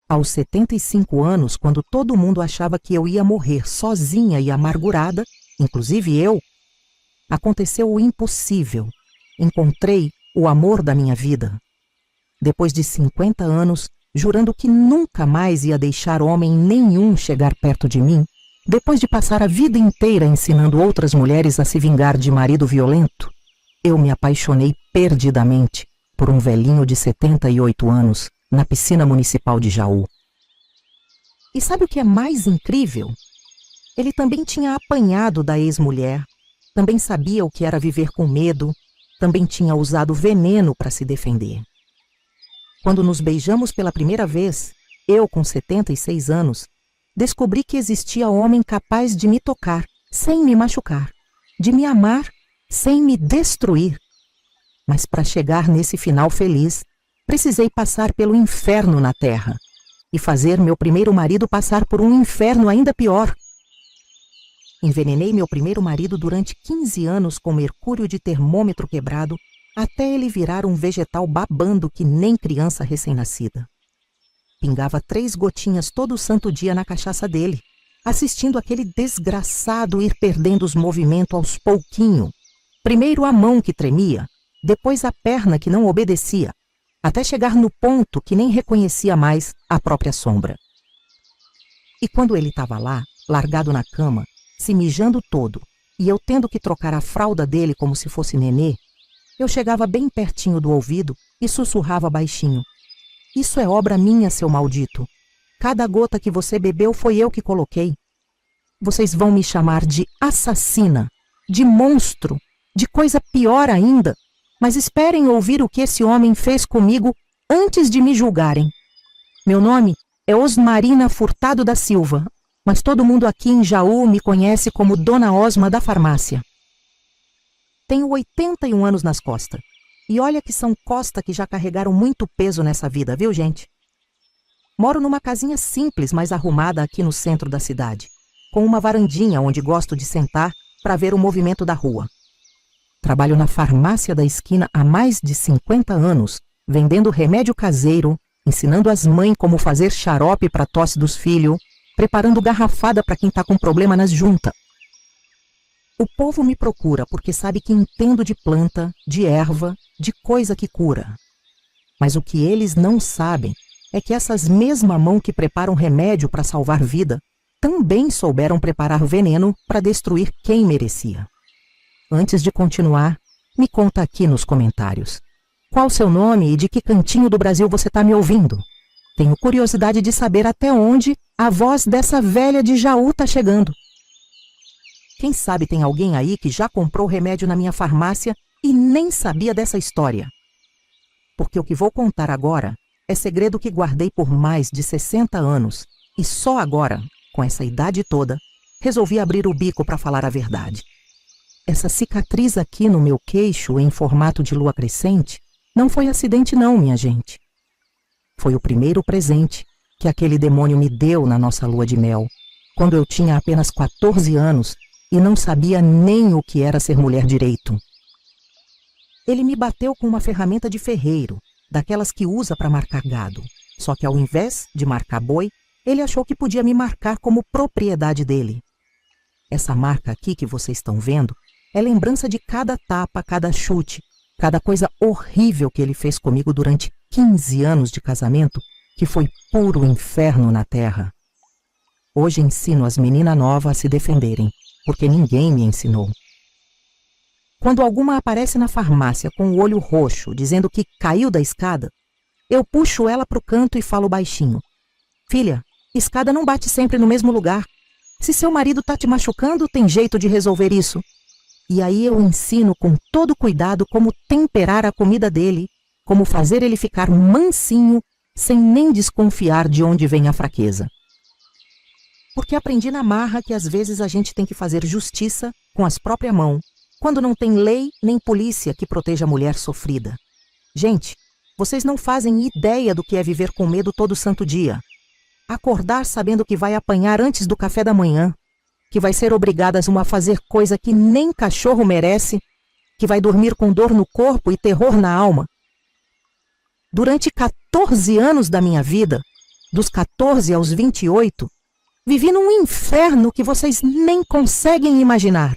Aos 75 anos, quando todo mundo achava que eu ia morrer sozinha e amargurada, inclusive eu, aconteceu o impossível. Encontrei o amor da minha vida. Depois de 50 anos, jurando que nunca mais ia deixar homem nenhum chegar perto de mim, depois de passar a vida inteira ensinando outras mulheres a se vingar de marido violento, eu me apaixonei perdidamente por um velhinho de 78 anos na piscina municipal de Jaú. E sabe o que é mais incrível? Ele também tinha apanhado da ex-mulher, também sabia o que era viver com medo, também tinha usado veneno para se defender. Quando nos beijamos pela primeira vez, eu, com 76 anos, descobri que existia homem capaz de me tocar sem me machucar, de me amar sem me destruir. Mas para chegar nesse final feliz, precisei passar pelo inferno na terra e fazer meu primeiro marido passar por um inferno ainda pior. Envenenei meu primeiro marido durante 15 anos com mercúrio de termômetro quebrado até ele virar um vegetal babando que nem criança recém-nascida. Pingava 3 gotinhas todo santo dia na cachaça dele, assistindo aquele desgraçado ir perdendo os movimentos aos pouquinho. Primeiro a mão que tremia, depois a perna que não obedecia, até chegar no ponto que nem reconhecia mais a própria sombra. E quando ele estava lá, largado na cama, se mijando todo, e eu tendo que trocar a fralda dele como se fosse nenê, eu chegava bem pertinho do ouvido e sussurrava baixinho: "Isso é obra minha, seu maldito. Cada gota que você bebeu foi eu que coloquei. Vocês vão me chamar de assassina, de monstro, de coisa pior ainda, mas esperem ouvir o que esse homem fez comigo antes de me julgarem. Meu nome é Osmarina Furtado da Silva, mas todo mundo aqui em Jaú me conhece como Dona Osma da Farmácia. Tenho 81 anos nas costas. E olha que são costas que já carregaram muito peso nessa vida, viu, gente? Moro numa casinha simples, mas arrumada aqui no centro da cidade, com uma varandinha onde gosto de sentar para ver o movimento da rua. Trabalho na farmácia da esquina há mais de 50 anos, vendendo remédio caseiro, ensinando as mães como fazer xarope para tosse dos filhos, preparando garrafada para quem está com problema nas juntas. O povo me procura porque sabe que entendo de planta, de erva, de coisa que cura. Mas o que eles não sabem é que essas mesmas mãos que preparam remédio para salvar vida também souberam preparar veneno para destruir quem merecia. Antes de continuar, me conta aqui nos comentários. Qual o seu nome e de que cantinho do Brasil você está me ouvindo? Tenho curiosidade de saber até onde a voz dessa velha de Jaú está chegando. Quem sabe tem alguém aí que já comprou remédio na minha farmácia e nem sabia dessa história. Porque o que vou contar agora é segredo que guardei por mais de 60 anos e só agora, com essa idade toda, resolvi abrir o bico para falar a verdade. Essa cicatriz aqui no meu queixo em formato de lua crescente não foi acidente não, minha gente. Foi o primeiro presente que aquele demônio me deu na nossa lua de mel, quando eu tinha apenas 14 anos e não sabia nem o que era ser mulher direito. Ele me bateu com uma ferramenta de ferreiro, daquelas que usa para marcar gado. Só que ao invés de marcar boi, ele achou que podia me marcar como propriedade dele. Essa marca aqui que vocês estão vendo é lembrança de cada tapa, cada chute, cada coisa horrível que ele fez comigo durante 15 anos de casamento, que foi puro inferno na terra. Hoje ensino as meninas novas a se defenderem, porque ninguém me ensinou. Quando alguma aparece na farmácia com o olho roxo, dizendo que caiu da escada, eu puxo ela para o canto e falo baixinho: "Filha, escada não bate sempre no mesmo lugar. Se seu marido está te machucando, tem jeito de resolver isso." E aí eu ensino com todo cuidado como temperar a comida dele, como fazer ele ficar mansinho, sem nem desconfiar de onde vem a fraqueza. Porque aprendi na marra que às vezes a gente tem que fazer justiça com as próprias mãos, quando não tem lei nem polícia que proteja a mulher sofrida. Gente, vocês não fazem ideia do que é viver com medo todo santo dia. Acordar sabendo que vai apanhar antes do café da manhã, que vai ser obrigadas a fazer coisa que nem cachorro merece, que vai dormir com dor no corpo e terror na alma. Durante 14 anos da minha vida, Dos 14 aos 28, vivi num inferno que vocês nem conseguem imaginar.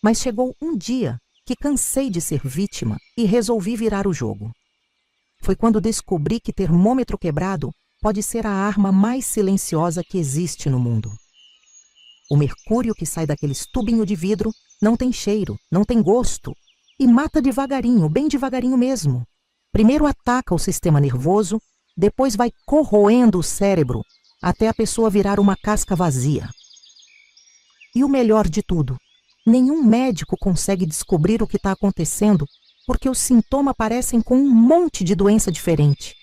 Mas chegou um dia que cansei de ser vítima e resolvi virar o jogo. Foi quando descobri que termômetro quebrado pode ser a arma mais silenciosa que existe no mundo. O mercúrio que sai daqueles tubinhos de vidro não tem cheiro, não tem gosto e mata devagarinho, bem devagarinho mesmo. Primeiro ataca o sistema nervoso, depois vai corroendo o cérebro até a pessoa virar uma casca vazia. E o melhor de tudo, nenhum médico consegue descobrir o que está acontecendo porque os sintomas aparecem com um monte de doença diferente.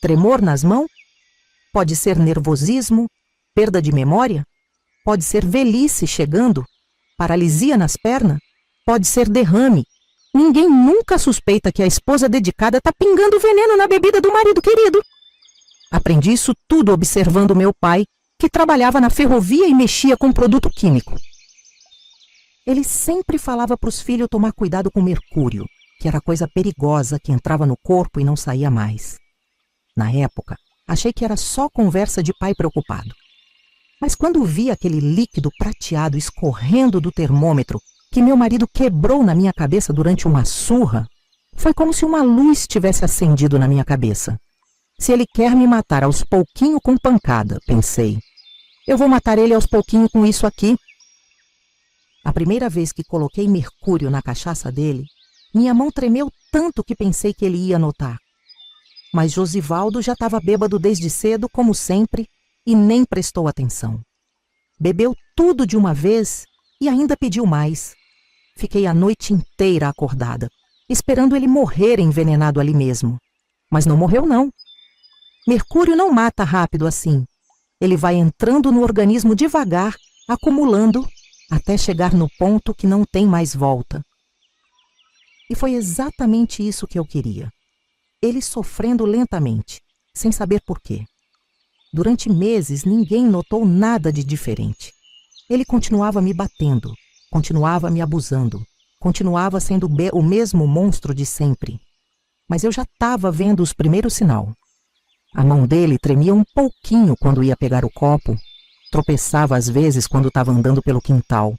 Tremor nas mãos? Pode ser nervosismo, perda de memória? Pode ser velhice chegando, paralisia nas pernas? Pode ser derrame. Ninguém nunca suspeita que a esposa dedicada está pingando veneno na bebida do marido querido. Aprendi isso tudo observando meu pai, que trabalhava na ferrovia e mexia com produto químico. Ele sempre falava para os filhos tomar cuidado com mercúrio, que era coisa perigosa que entrava no corpo e não saía mais. Na época, achei que era só conversa de pai preocupado. Mas quando vi aquele líquido prateado escorrendo do termômetro que meu marido quebrou na minha cabeça durante uma surra, foi como se uma luz tivesse acendido na minha cabeça. Se ele quer me matar aos pouquinhos com pancada, pensei, eu vou matar ele aos pouquinhos com isso aqui. A primeira vez que coloquei mercúrio na cachaça dele, minha mão tremeu tanto que pensei que ele ia notar. Mas Josivaldo já estava bêbado desde cedo, como sempre, e nem prestou atenção. Bebeu tudo de uma vez e ainda pediu mais. Fiquei a noite inteira acordada, esperando ele morrer envenenado ali mesmo. Mas não morreu, não. Mercúrio não mata rápido assim. Ele vai entrando no organismo devagar, acumulando, até chegar no ponto que não tem mais volta. E foi exatamente isso que eu queria. Ele sofrendo lentamente, sem saber por quê. Durante meses, ninguém notou nada de diferente. Ele continuava me batendo, continuava me abusando, continuava sendo o mesmo monstro de sempre. Mas eu já estava vendo os primeiros sinais. A mão dele tremia um pouquinho quando ia pegar o copo, tropeçava às vezes quando estava andando pelo quintal.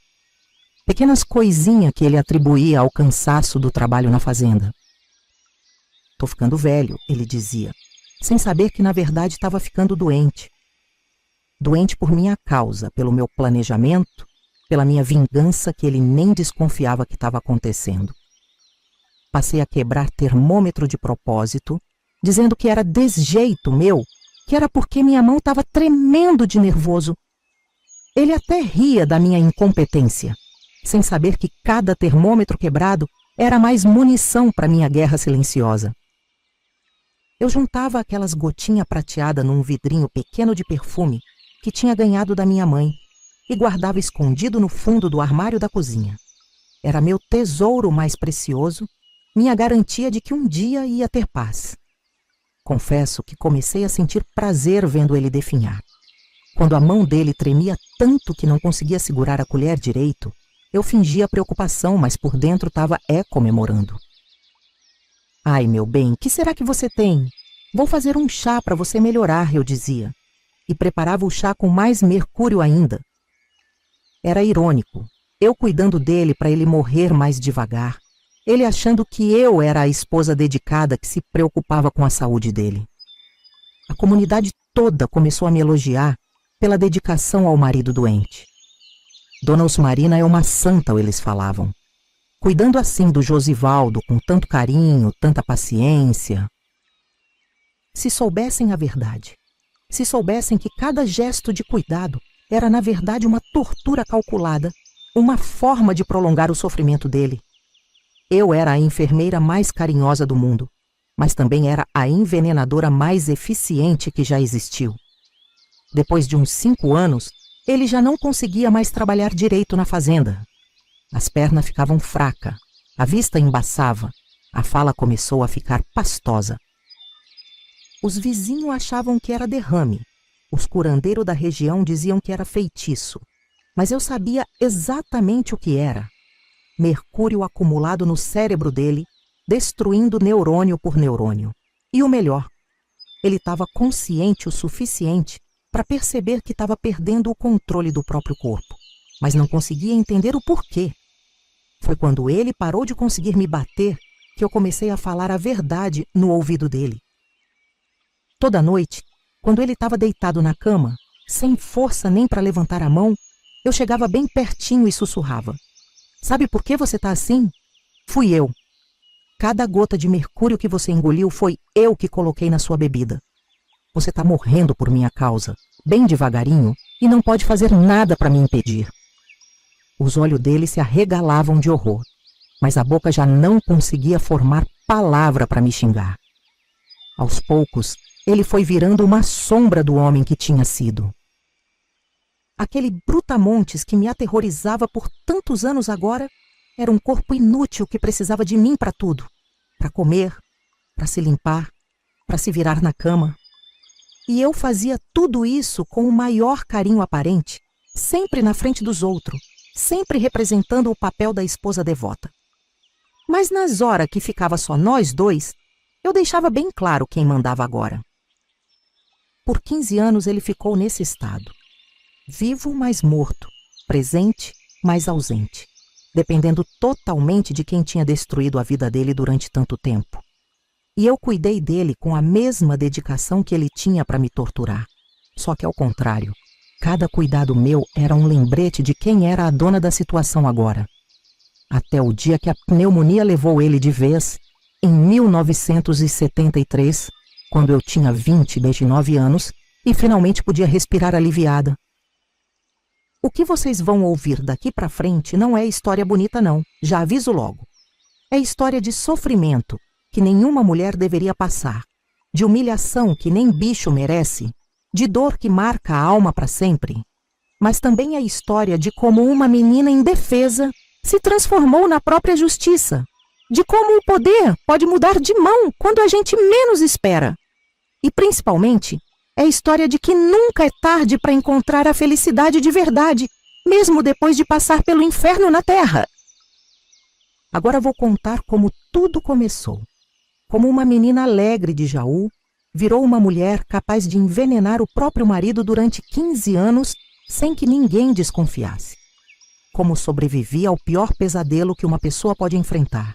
Pequenas coisinhas que ele atribuía ao cansaço do trabalho na fazenda. Tô ficando velho, ele dizia, sem saber que na verdade estava ficando doente. Doente por minha causa, pelo meu planejamento, pela minha vingança que ele nem desconfiava que estava acontecendo. Passei a quebrar termômetro de propósito, dizendo que era desjeito meu, que era porque minha mão estava tremendo de nervoso. Ele até ria da minha incompetência, sem saber que cada termômetro quebrado era mais munição para minha guerra silenciosa. Eu juntava aquelas gotinhas prateadas num vidrinho pequeno de perfume que tinha ganhado da minha mãe e guardava escondido no fundo do armário da cozinha. Era meu tesouro mais precioso, minha garantia de que um dia ia ter paz. Confesso que comecei a sentir prazer vendo ele definhar. Quando a mão dele tremia tanto que não conseguia segurar a colher direito, eu fingia preocupação, mas por dentro estava comemorando. Ai, meu bem, que será que você tem? Vou fazer um chá para você melhorar, eu dizia. E preparava o chá com mais mercúrio ainda. Era irônico, eu cuidando dele para ele morrer mais devagar, ele achando que eu era a esposa dedicada que se preocupava com a saúde dele. A comunidade toda começou a me elogiar pela dedicação ao marido doente. Dona Osmarina é uma santa, eles falavam. Cuidando assim do Josivaldo com tanto carinho, tanta paciência. Se soubessem a verdade, se soubessem que cada gesto de cuidado era na verdade uma tortura calculada, uma forma de prolongar o sofrimento dele. Eu era a enfermeira mais carinhosa do mundo, mas também era a envenenadora mais eficiente que já existiu. Depois de uns 5 anos, ele já não conseguia mais trabalhar direito na fazenda. As pernas ficavam fracas, a vista embaçava, a fala começou a ficar pastosa. Os vizinhos achavam que era derrame, os curandeiros da região diziam que era feitiço, mas eu sabia exatamente o que era. Mercúrio acumulado no cérebro dele, destruindo neurônio por neurônio. E o melhor, ele estava consciente o suficiente para perceber que estava perdendo o controle do próprio corpo, mas não conseguia entender o porquê. Foi quando ele parou de conseguir me bater que eu comecei a falar a verdade no ouvido dele. Toda noite, quando ele estava deitado na cama, sem força nem para levantar a mão, eu chegava bem pertinho e sussurrava: "Sabe por que você está assim? Fui eu. Cada gota de mercúrio que você engoliu foi eu que coloquei na sua bebida. Você está morrendo por minha causa, bem devagarinho, e não pode fazer nada para me impedir." Os olhos dele se arregalavam de horror, mas a boca já não conseguia formar palavra para me xingar. Aos poucos, ele foi virando uma sombra do homem que tinha sido. Aquele brutamontes que me aterrorizava por tantos anos agora era um corpo inútil que precisava de mim para tudo. Para comer, para se limpar, para se virar na cama. E eu fazia tudo isso com o maior carinho aparente, sempre na frente dos outros, sempre representando o papel da esposa devota. Mas nas horas que ficava só nós dois, eu deixava bem claro quem mandava agora. Por 15 anos ele ficou nesse estado. Vivo, mas morto. Presente, mas ausente. Dependendo totalmente de quem tinha destruído a vida dele durante tanto tempo. E eu cuidei dele com a mesma dedicação que ele tinha para me torturar. Só que ao contrário, cada cuidado meu era um lembrete de quem era a dona da situação agora. Até o dia que a pneumonia levou ele de vez, em 1973, quando eu tinha 29 anos e finalmente podia respirar aliviada. O que vocês vão ouvir daqui para frente não é história bonita não, já aviso logo. É história de sofrimento que nenhuma mulher deveria passar, de humilhação que nem bicho merece, de dor que marca a alma para sempre. Mas também é história de como uma menina indefesa se transformou na própria justiça, de como o poder pode mudar de mão quando a gente menos espera. E principalmente, é história de que nunca é tarde para encontrar a felicidade de verdade, mesmo depois de passar pelo inferno na terra. Agora vou contar como tudo começou. Como uma menina alegre de Jaú virou uma mulher capaz de envenenar o próprio marido durante 15 anos sem que ninguém desconfiasse. Como sobrevivi ao pior pesadelo que uma pessoa pode enfrentar.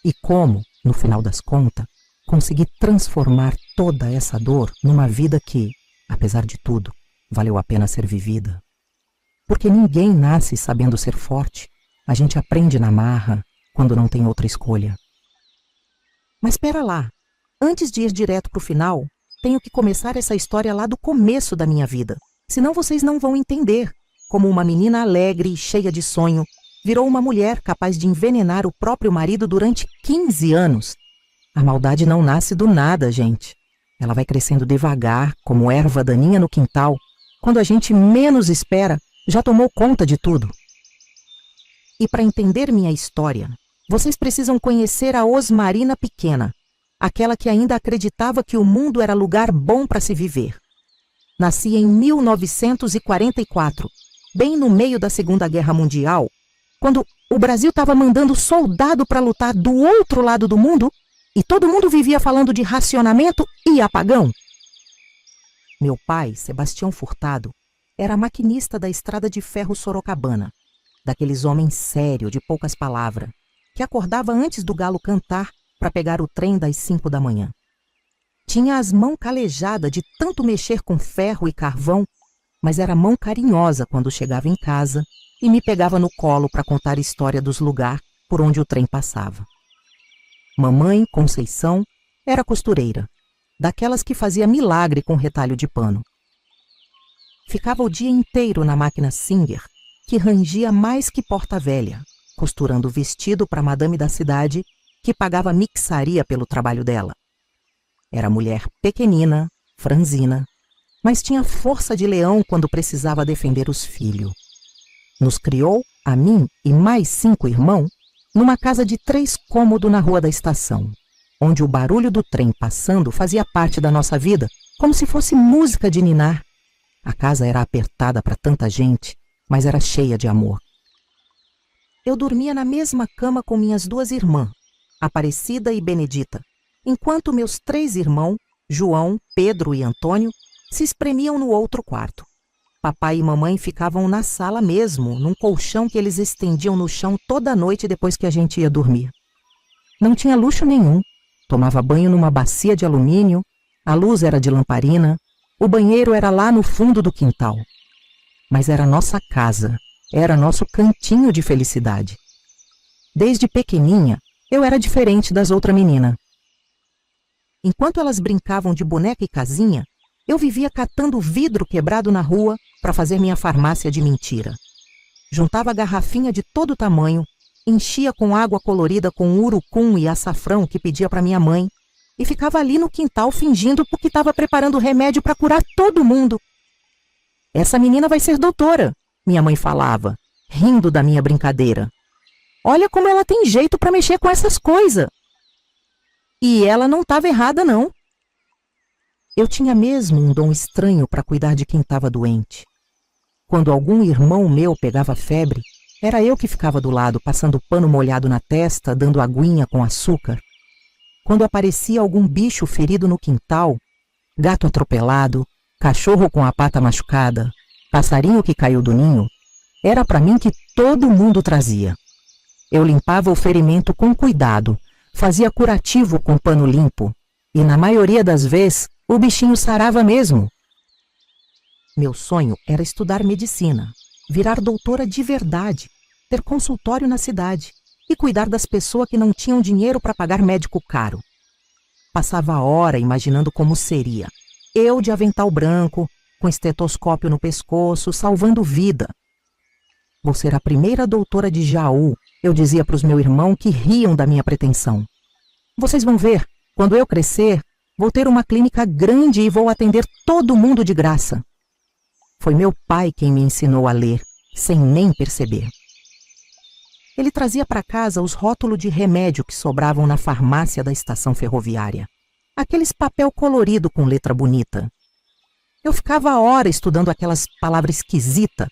E como, no final das contas, consegui transformar toda essa dor numa vida que, apesar de tudo, valeu a pena ser vivida. Porque ninguém nasce sabendo ser forte. A gente aprende na marra, quando não tem outra escolha. Mas espera lá, antes de ir direto para o final, tenho que começar essa história lá do começo da minha vida. Senão vocês não vão entender como uma menina alegre e cheia de sonho virou uma mulher capaz de envenenar o próprio marido durante 15 anos. A maldade não nasce do nada, gente. Ela vai crescendo devagar, como erva daninha no quintal. Quando a gente menos espera, já tomou conta de tudo. E para entender minha história, vocês precisam conhecer a Osmarina pequena, aquela que ainda acreditava que o mundo era lugar bom para se viver. Nasci em 1944, bem no meio da Segunda Guerra Mundial, quando o Brasil estava mandando soldado para lutar do outro lado do mundo e todo mundo vivia falando de racionamento e apagão. Meu pai, Sebastião Furtado, era maquinista da estrada de ferro Sorocabana, daqueles homens sérios, de poucas palavras, que acordava antes do galo cantar para pegar o trem das 5 da manhã. Tinha as mãos calejadas de tanto mexer com ferro e carvão, mas era mão carinhosa quando chegava em casa e me pegava no colo para contar a história dos lugares por onde o trem passava. Mamãe, Conceição, era costureira, daquelas que fazia milagre com retalho de pano. Ficava o dia inteiro na máquina Singer, que rangia mais que porta velha, costurando vestido para a madame da cidade, que pagava mixaria pelo trabalho dela. Era mulher pequenina, franzina, mas tinha força de leão quando precisava defender os filhos. Nos criou, a mim e mais 5 irmãos, numa casa de 3 cômodos na rua da estação, onde o barulho do trem passando fazia parte da nossa vida, como se fosse música de ninar. A casa era apertada para tanta gente, mas era cheia de amor. Eu dormia na mesma cama com minhas 2 irmãs, Aparecida e Benedita, enquanto meus 3 irmãos, João, Pedro e Antônio se espremiam no outro quarto. Papai e mamãe ficavam na sala mesmo, num colchão que eles estendiam no chão toda noite depois que a gente ia dormir. Não tinha luxo nenhum. Tomava banho numa bacia de alumínio, a luz era de lamparina, o banheiro era lá no fundo do quintal. Mas era nossa casa, era nosso cantinho de felicidade. Desde pequeninha, eu era diferente das outras meninas. Enquanto elas brincavam de boneca e casinha, eu vivia catando vidro quebrado na rua para fazer minha farmácia de mentira. Juntava garrafinha de todo tamanho, enchia com água colorida com urucum e açafrão que pedia para minha mãe e ficava ali no quintal fingindo porque estava preparando remédio para curar todo mundo. Essa menina vai ser doutora, minha mãe falava, rindo da minha brincadeira. Olha como ela tem jeito para mexer com essas coisas. E ela não estava errada, não. Eu tinha mesmo um dom estranho para cuidar de quem estava doente. Quando algum irmão meu pegava febre, era eu que ficava do lado, passando pano molhado na testa, dando aguinha com açúcar. Quando aparecia algum bicho ferido no quintal, gato atropelado, cachorro com a pata machucada, passarinho que caiu do ninho, era para mim que todo mundo trazia. Eu limpava o ferimento com cuidado, fazia curativo com pano limpo, e na maioria das vezes o bichinho sarava mesmo. Meu sonho era estudar medicina, virar doutora de verdade, ter consultório na cidade e cuidar das pessoas que não tinham dinheiro para pagar médico caro. Passava a hora imaginando como seria. Eu de avental branco, com estetoscópio no pescoço, salvando vida. Vou ser a primeira doutora de Jaú, eu dizia para os meus irmãos que riam da minha pretensão. Vocês vão ver, quando eu crescer, vou ter uma clínica grande e vou atender todo mundo de graça. Foi meu pai quem me ensinou a ler, sem nem perceber. Ele trazia para casa os rótulos de remédio que sobravam na farmácia da estação ferroviária. Aqueles papel colorido com letra bonita. Eu ficava a hora estudando aquelas palavras esquisitas.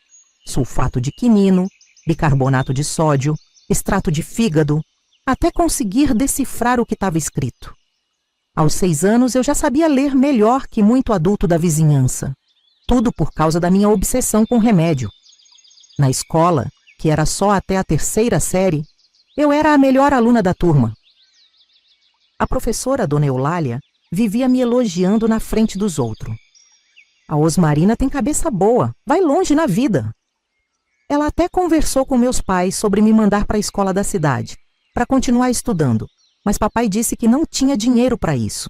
Sulfato de quinino, bicarbonato de sódio, extrato de fígado, até conseguir decifrar o que estava escrito. Aos 6 anos eu já sabia ler melhor que muito adulto da vizinhança. Tudo por causa da minha obsessão com remédio. Na escola, que era só até a 3ª série, eu era a melhor aluna da turma. A professora, Dona Eulália, vivia me elogiando na frente dos outros. A Osmarina tem cabeça boa, vai longe na vida. Ela até conversou com meus pais sobre me mandar para a escola da cidade, para continuar estudando, mas papai disse que não tinha dinheiro para isso.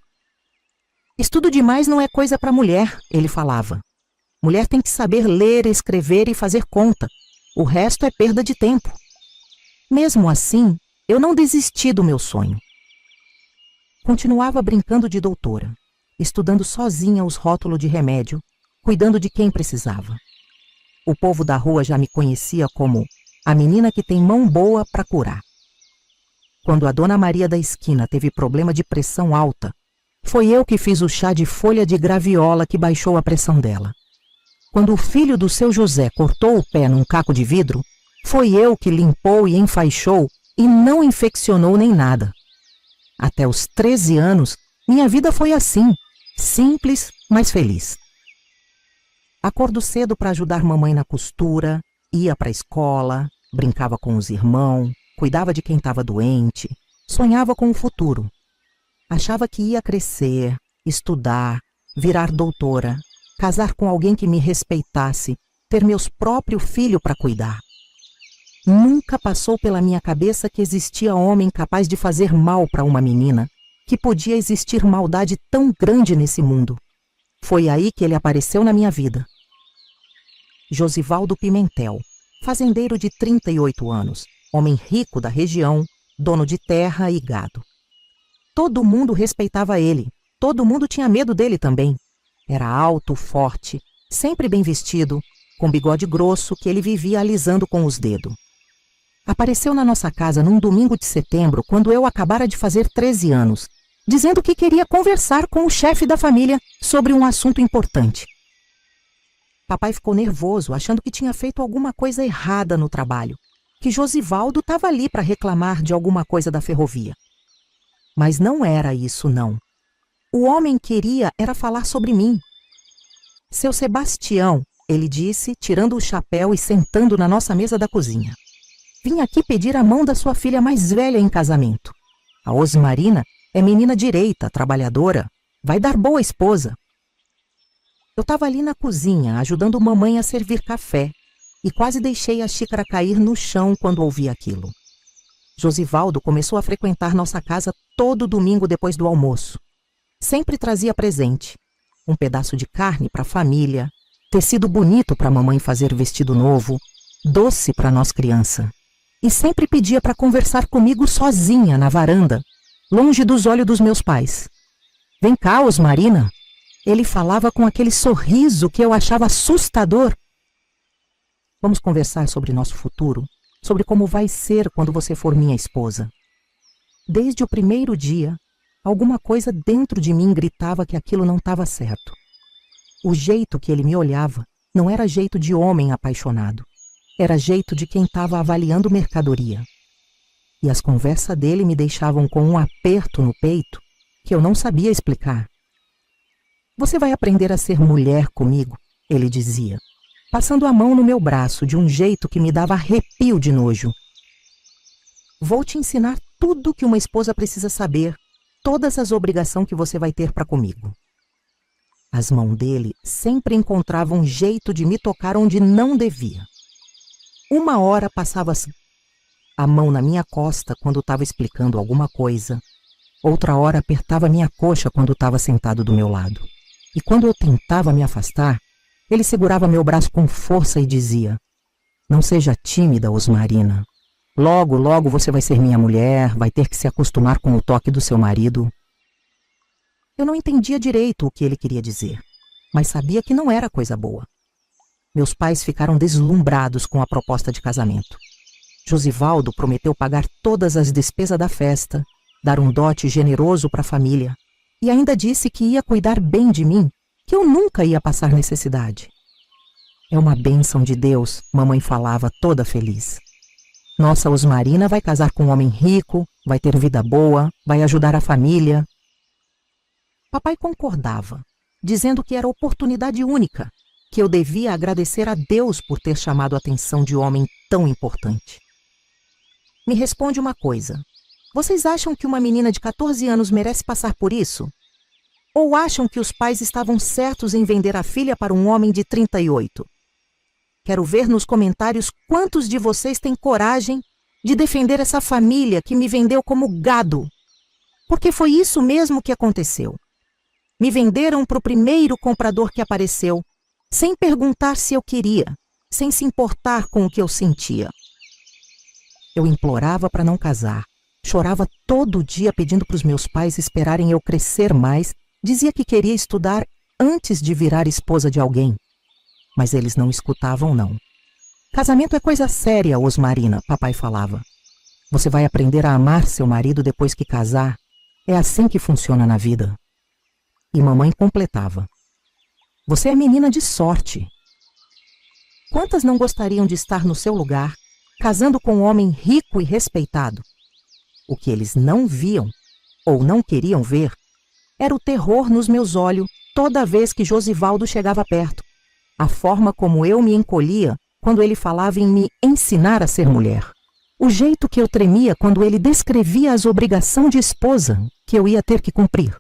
Estudo demais não é coisa para mulher, ele falava. Mulher tem que saber ler, escrever e fazer conta. O resto é perda de tempo. Mesmo assim, eu não desisti do meu sonho. Continuava brincando de doutora, estudando sozinha os rótulos de remédio, cuidando de quem precisava. O povo da rua já me conhecia como a menina que tem mão boa para curar. Quando a Dona Maria da esquina teve problema de pressão alta, foi eu que fiz o chá de folha de graviola que baixou a pressão dela. Quando o filho do seu José cortou o pé num caco de vidro, foi eu que limpou e enfaixou e não infeccionou nem nada. Até os 13 anos, minha vida foi assim, simples, mas feliz. Acordo cedo para ajudar mamãe na costura, ia para a escola, brincava com os irmãos, cuidava de quem estava doente, sonhava com o futuro. Achava que ia crescer, estudar, virar doutora, casar com alguém que me respeitasse, ter meus próprios filhos para cuidar. Nunca passou pela minha cabeça que existia homem capaz de fazer mal para uma menina, que podia existir maldade tão grande nesse mundo. Foi aí que ele apareceu na minha vida. Josivaldo Pimentel, fazendeiro de 38 anos, homem rico da região, dono de terra e gado. Todo mundo respeitava ele, todo mundo tinha medo dele também. Era alto, forte, sempre bem vestido, com bigode grosso que ele vivia alisando com os dedos. Apareceu na nossa casa num domingo de setembro, quando eu acabara de fazer 13 anos, dizendo que queria conversar com o chefe da família sobre um assunto importante. Papai ficou nervoso, achando que tinha feito alguma coisa errada no trabalho, que Josivaldo estava ali para reclamar de alguma coisa da ferrovia. Mas não era isso, não. O homem queria era falar sobre mim. Seu Sebastião, ele disse, tirando o chapéu e sentando na nossa mesa da cozinha. Vim aqui pedir a mão da sua filha mais velha em casamento. A Osmarina é menina direita, trabalhadora. Vai dar boa esposa. Eu estava ali na cozinha, ajudando mamãe a servir café, e quase deixei a xícara cair no chão quando ouvi aquilo. Josivaldo começou a frequentar nossa casa todo domingo depois do almoço. Sempre trazia presente. Um pedaço de carne para a família, tecido bonito para a mamãe fazer vestido novo, doce para nós criança. E sempre pedia para conversar comigo sozinha na varanda, longe dos olhos dos meus pais. Vem cá, Osmarina. Ele falava com aquele sorriso que eu achava assustador. Vamos conversar sobre nosso futuro, sobre como vai ser quando você for minha esposa. Desde o primeiro dia, alguma coisa dentro de mim gritava que aquilo não estava certo. O jeito que ele me olhava não era jeito de homem apaixonado. Era jeito de quem estava avaliando mercadoria. E as conversas dele me deixavam com um aperto no peito que eu não sabia explicar. Você vai aprender a ser mulher comigo, ele dizia, passando a mão no meu braço de um jeito que me dava arrepio de nojo. Vou te ensinar tudo que uma esposa precisa saber, todas as obrigações que você vai ter para comigo. As mãos dele sempre encontravam um jeito de me tocar onde não devia. Uma hora passava a mão na minha costa quando estava explicando alguma coisa. Outra hora apertava minha coxa quando estava sentado do meu lado. E quando eu tentava me afastar, ele segurava meu braço com força e dizia: não seja tímida, Osmarina. Logo, logo você vai ser minha mulher, vai ter que se acostumar com o toque do seu marido. Eu não entendia direito o que ele queria dizer, mas sabia que não era coisa boa. Meus pais ficaram deslumbrados com a proposta de casamento. Josivaldo prometeu pagar todas as despesas da festa, dar um dote generoso para a família, e ainda disse que ia cuidar bem de mim, que eu nunca ia passar necessidade. É uma bênção de Deus, mamãe falava toda feliz. Nossa Osmarina vai casar com um homem rico, vai ter vida boa, vai ajudar a família. Papai concordava, dizendo que era oportunidade única, que eu devia agradecer a Deus por ter chamado a atenção de um homem tão importante. Me responde uma coisa. Vocês acham que uma menina de 14 anos merece passar por isso? Ou acham que os pais estavam certos em vender a filha para um homem de 38? Quero ver nos comentários quantos de vocês têm coragem de defender essa família que me vendeu como gado. Porque foi isso mesmo que aconteceu. Me venderam para o primeiro comprador que apareceu, sem perguntar se eu queria, sem se importar com o que eu sentia. Eu implorava para não casar. Chorava todo dia pedindo para os meus pais esperarem eu crescer mais. Dizia que queria estudar antes de virar esposa de alguém. Mas eles não escutavam, não. Casamento é coisa séria, Osmarina, papai falava. Você vai aprender a amar seu marido depois que casar. É assim que funciona na vida. E mamãe completava. Você é menina de sorte. Quantas não gostariam de estar no seu lugar, casando com um homem rico e respeitado? O que eles não viam, ou não queriam ver, era o terror nos meus olhos toda vez que Josivaldo chegava perto. A forma como eu me encolhia quando ele falava em me ensinar a ser mulher. O jeito que eu tremia quando ele descrevia as obrigações de esposa que eu ia ter que cumprir.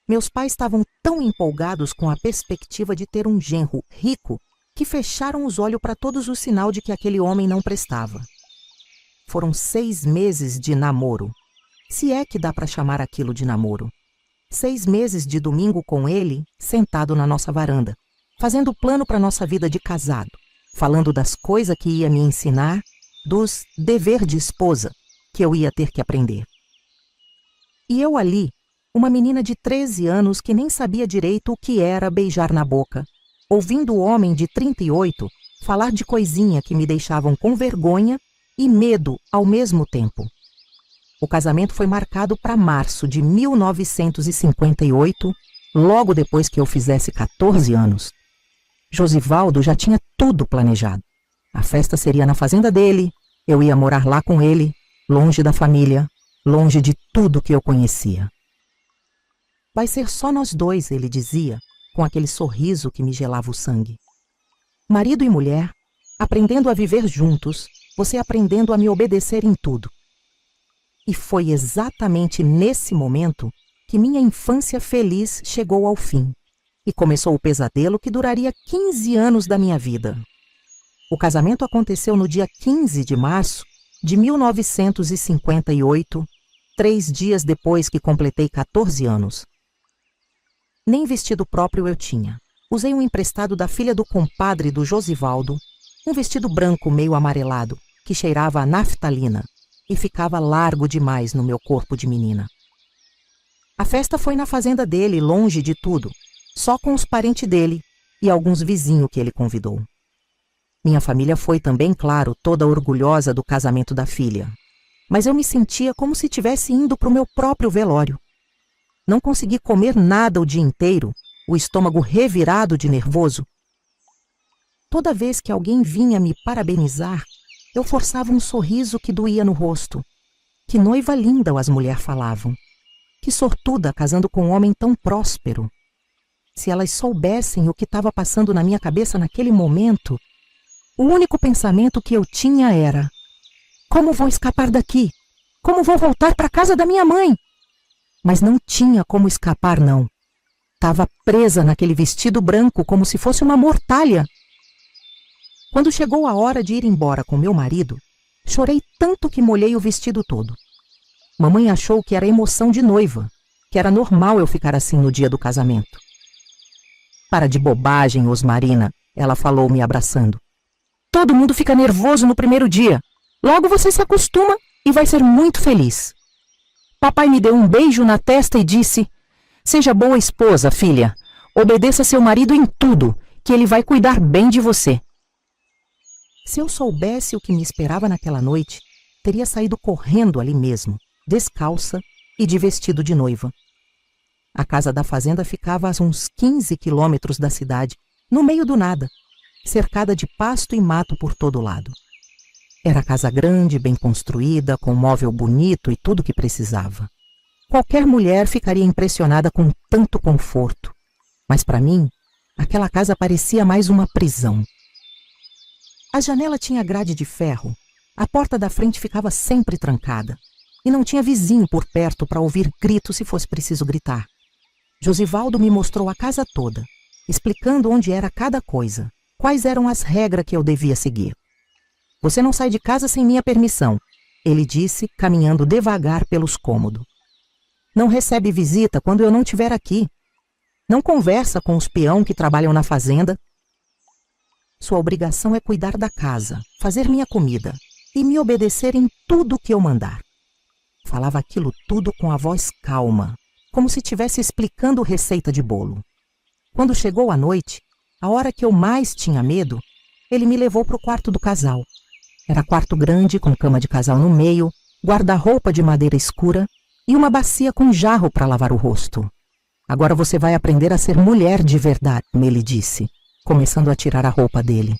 Meus pais estavam tão empolgados com a perspectiva de ter um genro rico que fecharam os olhos para todos os sinais de que aquele homem não prestava. Foram 6 meses de namoro, se é que dá para chamar aquilo de namoro. 6 meses de domingo com ele, sentado na nossa varanda, fazendo plano para nossa vida de casado, falando das coisas que ia me ensinar, dos dever de esposa que eu ia ter que aprender. E eu ali, uma menina de 13 anos que nem sabia direito o que era beijar na boca, ouvindo o homem de 38 falar de coisinha que me deixavam com vergonha e medo ao mesmo tempo. O casamento foi marcado para março de 1958, logo depois que eu fizesse 14 anos. Josivaldo já tinha tudo planejado. A festa seria na fazenda dele, eu ia morar lá com ele, longe da família, longe de tudo que eu conhecia. Vai ser só nós dois, ele dizia, com aquele sorriso que me gelava o sangue. Marido e mulher, aprendendo a viver juntos, você aprendendo a me obedecer em tudo. E foi exatamente nesse momento que minha infância feliz chegou ao fim e começou o pesadelo que duraria 15 anos da minha vida. O casamento aconteceu no dia 15 de março de 1958, 3 dias depois que completei 14 anos. Nem vestido próprio eu tinha. Usei um emprestado da filha do compadre do Josivaldo, um vestido branco meio amarelado, que cheirava a naftalina e ficava largo demais no meu corpo de menina. A festa foi na fazenda dele, longe de tudo, só com os parentes dele e alguns vizinhos que ele convidou. Minha família foi também, claro, toda orgulhosa do casamento da filha. Mas eu me sentia como se estivesse indo para o meu próprio velório. Não consegui comer nada o dia inteiro, o estômago revirado de nervoso. Toda vez que alguém vinha me parabenizar, eu forçava um sorriso que doía no rosto. Que noiva linda, as mulheres falavam. Que sortuda casando com um homem tão próspero. Se elas soubessem o que estava passando na minha cabeça naquele momento, o único pensamento que eu tinha era: como vou escapar daqui? Como vou voltar para a casa da minha mãe? Mas não tinha como escapar, não. Estava presa naquele vestido branco como se fosse uma mortalha. Quando chegou a hora de ir embora com meu marido, chorei tanto que molhei o vestido todo. Mamãe achou que era emoção de noiva, que era normal eu ficar assim no dia do casamento. Para de bobagem, Osmarina, ela falou me abraçando. Todo mundo fica nervoso no primeiro dia. Logo você se acostuma e vai ser muito feliz. Papai me deu um beijo na testa e disse: seja boa esposa, filha. Obedeça seu marido em tudo, que ele vai cuidar bem de você. Se eu soubesse o que me esperava naquela noite, teria saído correndo ali mesmo, descalça e de vestido de noiva. A casa da fazenda ficava a uns 15 quilômetros da cidade, no meio do nada, cercada de pasto e mato por todo lado. Era casa grande, bem construída, com móvel bonito e tudo o que precisava. Qualquer mulher ficaria impressionada com tanto conforto. Mas para mim, aquela casa parecia mais uma prisão. A janela tinha grade de ferro, a porta da frente ficava sempre trancada, e não tinha vizinho por perto para ouvir gritos se fosse preciso gritar. Josivaldo me mostrou a casa toda, explicando onde era cada coisa, quais eram as regras que eu devia seguir. Você não sai de casa sem minha permissão, ele disse, caminhando devagar pelos cômodos. Não recebe visita quando eu não estiver aqui. Não conversa com os peão que trabalham na fazenda. Sua obrigação é cuidar da casa, fazer minha comida e me obedecer em tudo que eu mandar. Falava aquilo tudo com a voz calma, como se estivesse explicando receita de bolo. Quando chegou a noite, a hora que eu mais tinha medo, ele me levou para o quarto do casal. Era quarto grande, com cama de casal no meio, guarda-roupa de madeira escura e uma bacia com jarro para lavar o rosto. Agora você vai aprender a ser mulher de verdade, ele disse, começando a tirar a roupa dele.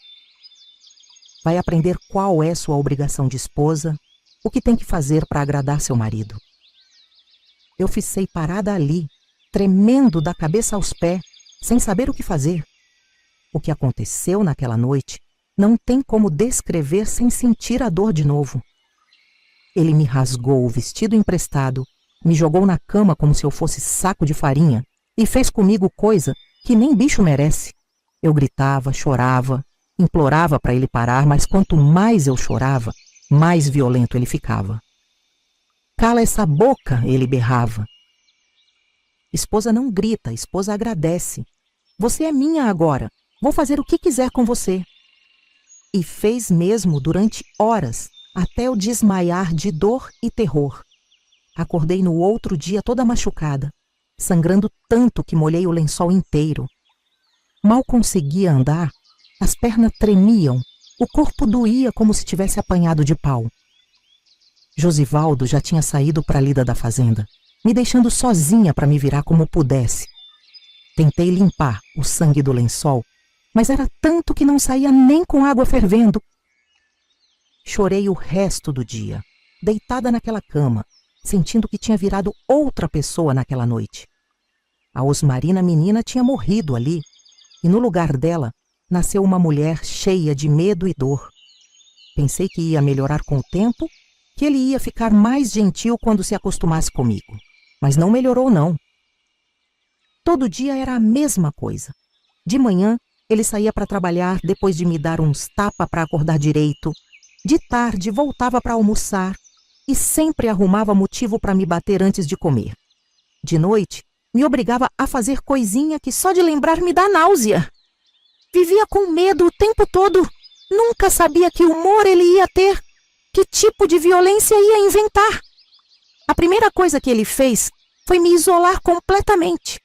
Vai aprender qual é sua obrigação de esposa, o que tem que fazer para agradar seu marido. Eu fiquei parada ali, tremendo da cabeça aos pés, sem saber o que fazer. O que aconteceu naquela noite não tem como descrever sem sentir a dor de novo. Ele me rasgou o vestido emprestado, me jogou na cama como se eu fosse saco de farinha e fez comigo coisa que nem bicho merece. Eu gritava, chorava, implorava para ele parar, mas quanto mais eu chorava, mais violento ele ficava. Cala essa boca, ele berrava. Esposa não grita, esposa agradece. Você é minha agora, vou fazer o que quiser com você. E fez mesmo durante horas, até eu desmaiar de dor e terror. Acordei no outro dia toda machucada, sangrando tanto que molhei o lençol inteiro. Mal conseguia andar, as pernas tremiam, o corpo doía como se tivesse apanhado de pau. Josivaldo já tinha saído para a lida da fazenda, me deixando sozinha para me virar como pudesse. Tentei limpar o sangue do lençol, mas era tanto que não saía nem com água fervendo. Chorei o resto do dia, deitada naquela cama, sentindo que tinha virado outra pessoa naquela noite. A Osmarina menina tinha morrido ali, e no lugar dela nasceu uma mulher cheia de medo e dor. Pensei que ia melhorar com o tempo, que ele ia ficar mais gentil quando se acostumasse comigo. Mas não melhorou, não. Todo dia era a mesma coisa. De manhã, ele saía para trabalhar depois de me dar uns tapas para acordar direito. De tarde, voltava para almoçar e sempre arrumava motivo para me bater antes de comer. De noite, me obrigava a fazer coisinha que só de lembrar me dá náusea. Vivia com medo o tempo todo. Nunca sabia que humor ele ia ter, que tipo de violência ia inventar. A primeira coisa que ele fez foi me isolar completamente.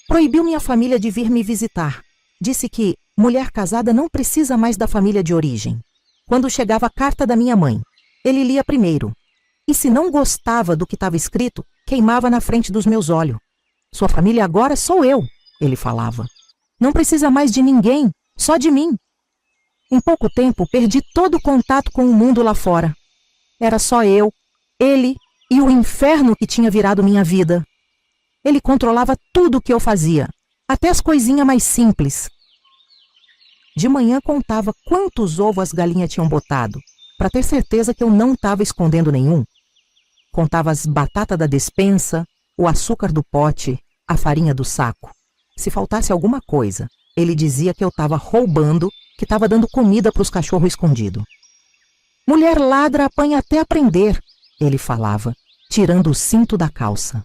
Proibiu minha família de vir me visitar. Disse que mulher casada não precisa mais da família de origem. Quando chegava a carta da minha mãe, ele lia primeiro. E se não gostava do que estava escrito, queimava na frente dos meus olhos. Sua família agora sou eu, ele falava. Não precisa mais de ninguém, só de mim. Em pouco tempo, perdi todo o contato com o mundo lá fora. Era só eu, ele e o inferno que tinha virado minha vida. Ele controlava tudo o que eu fazia, até as coisinhas mais simples. De manhã contava quantos ovos as galinhas tinham botado, para ter certeza que eu não estava escondendo nenhum. Contava as batatas da despensa, o açúcar do pote, a farinha do saco. Se faltasse alguma coisa, ele dizia que eu estava roubando, que estava dando comida para os cachorros escondidos. Mulher ladra apanha até aprender, ele falava, tirando o cinto da calça.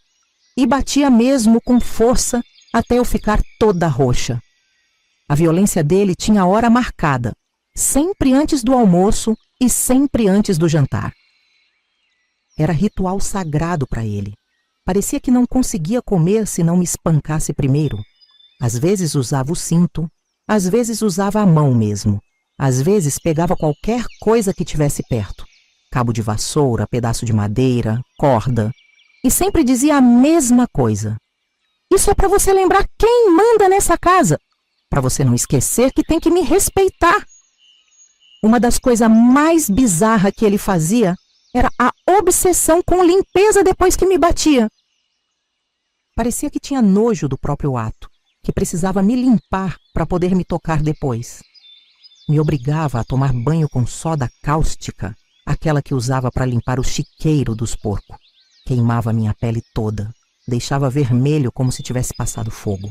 E batia mesmo com força até eu ficar toda roxa. A violência dele tinha hora marcada, sempre antes do almoço e sempre antes do jantar. Era ritual sagrado para ele. Parecia que não conseguia comer se não me espancasse primeiro. Às vezes usava o cinto, às vezes usava a mão mesmo. Às vezes pegava qualquer coisa que tivesse perto. Cabo de vassoura, pedaço de madeira, corda. E sempre dizia a mesma coisa. Isso é para você lembrar quem manda nessa casa. Para você não esquecer que tem que me respeitar. Uma das coisas mais bizarras que ele fazia era a obsessão com limpeza depois que me batia. Parecia que tinha nojo do próprio ato, que precisava me limpar para poder me tocar depois. Me obrigava a tomar banho com soda cáustica, aquela que usava para limpar o chiqueiro dos porcos. Queimava minha pele toda, deixava vermelho como se tivesse passado fogo.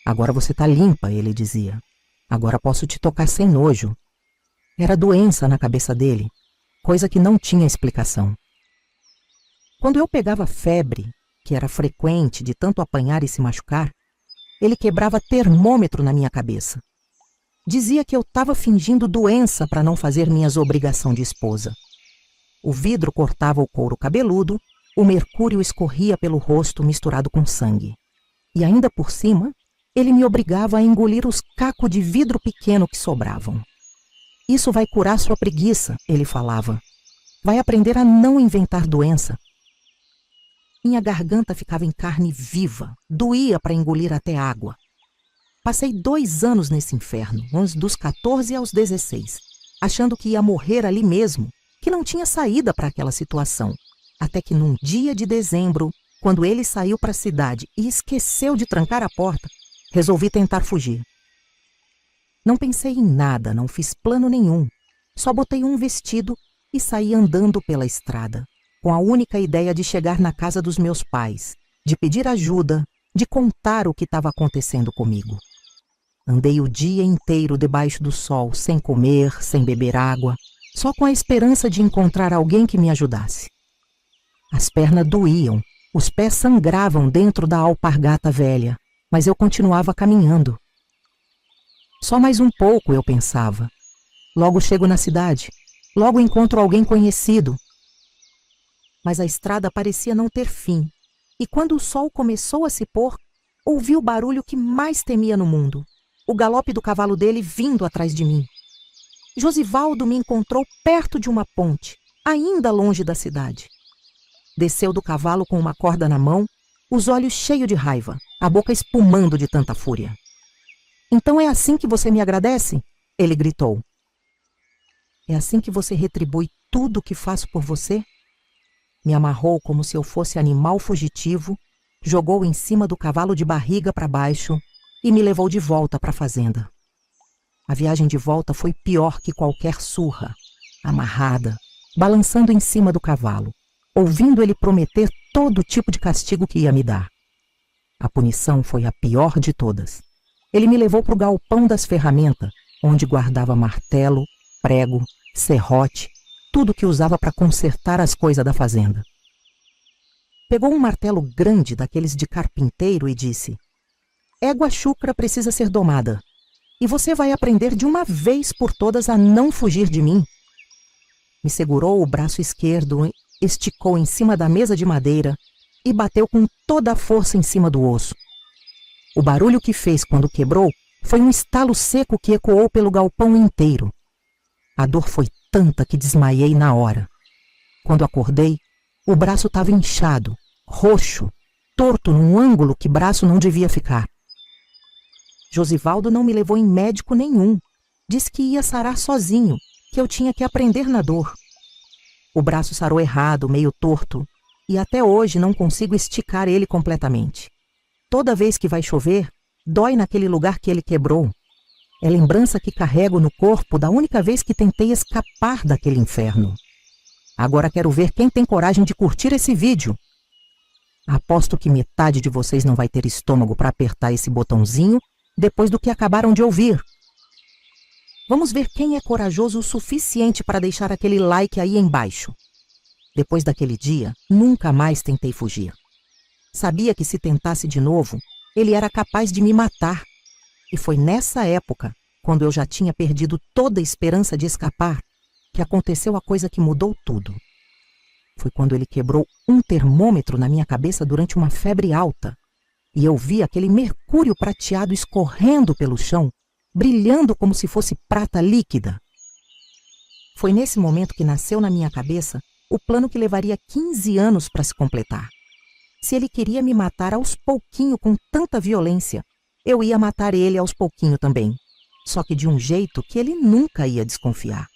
Agora você tá limpa, ele dizia. Agora posso te tocar sem nojo. Era doença na cabeça dele, coisa que não tinha explicação. Quando eu pegava febre, que era frequente de tanto apanhar e se machucar, ele quebrava termômetro na minha cabeça. Dizia que eu estava fingindo doença para não fazer minhas obrigações de esposa. O vidro cortava o couro cabeludo, o mercúrio escorria pelo rosto misturado com sangue. E ainda por cima, ele me obrigava a engolir os cacos de vidro pequeno que sobravam. Isso vai curar sua preguiça, ele falava. Vai aprender a não inventar doença. Minha garganta ficava em carne viva, doía para engolir até água. Passei 2 anos nesse inferno, uns dos 14 aos 16, achando que ia morrer ali mesmo, que não tinha saída para aquela situação. Até que num dia de dezembro, quando ele saiu para a cidade e esqueceu de trancar a porta, resolvi tentar fugir. Não pensei em nada, não fiz plano nenhum. Só botei um vestido e saí andando pela estrada, com a única ideia de chegar na casa dos meus pais, de pedir ajuda, de contar o que estava acontecendo comigo. Andei o dia inteiro debaixo do sol, sem comer, sem beber água, só com a esperança de encontrar alguém que me ajudasse. As pernas doíam, os pés sangravam dentro da alpargata velha, mas eu continuava caminhando. Só mais um pouco, eu pensava. Logo chego na cidade, logo encontro alguém conhecido. Mas a estrada parecia não ter fim, e quando o sol começou a se pôr, ouvi o barulho que mais temia no mundo, o galope do cavalo dele vindo atrás de mim. Josivaldo me encontrou perto de uma ponte, ainda longe da cidade. Desceu do cavalo com uma corda na mão, os olhos cheios de raiva, a boca espumando de tanta fúria. "Então é assim que você me agradece?" ele gritou. "É assim que você retribui tudo o que faço por você?" Me amarrou como se eu fosse animal fugitivo, jogou em cima do cavalo de barriga para baixo e me levou de volta para a fazenda. A viagem de volta foi pior que qualquer surra, amarrada, balançando em cima do cavalo, ouvindo ele prometer todo tipo de castigo que ia me dar. A punição foi a pior de todas. Ele me levou para o galpão das ferramentas, onde guardava martelo, prego, serrote, tudo que usava para consertar as coisas da fazenda. Pegou um martelo grande daqueles de carpinteiro e disse: "Égua chucra precisa ser domada, e você vai aprender de uma vez por todas a não fugir de mim." Me segurou o braço esquerdo, esticou em cima da mesa de madeira e bateu com toda a força em cima do osso. O barulho que fez quando quebrou foi um estalo seco que ecoou pelo galpão inteiro. A dor foi tanta que desmaiei na hora. Quando acordei, o braço estava inchado, roxo, torto num ângulo que braço não devia ficar. Josivaldo não me levou em médico nenhum. Disse que ia sarar sozinho, que eu tinha que aprender na dor. O braço sarou errado, meio torto, e até hoje não consigo esticar ele completamente. Toda vez que vai chover, dói naquele lugar que ele quebrou. É lembrança que carrego no corpo da única vez que tentei escapar daquele inferno. Agora quero ver quem tem coragem de curtir esse vídeo. Aposto que metade de vocês não vai ter estômago para apertar esse botãozinho depois do que acabaram de ouvir. Vamos ver quem é corajoso o suficiente para deixar aquele like aí embaixo. Depois daquele dia, nunca mais tentei fugir. Sabia que se tentasse de novo, ele era capaz de me matar. E foi nessa época, quando eu já tinha perdido toda a esperança de escapar, que aconteceu a coisa que mudou tudo. Foi quando ele quebrou um termômetro na minha cabeça durante uma febre alta, e eu vi aquele mercúrio prateado escorrendo pelo chão, brilhando como se fosse prata líquida. Foi nesse momento que nasceu na minha cabeça o plano que levaria 15 anos para se completar. Se ele queria me matar aos pouquinhos com tanta violência, eu ia matar ele aos pouquinhos também, só que de um jeito que ele nunca ia desconfiar.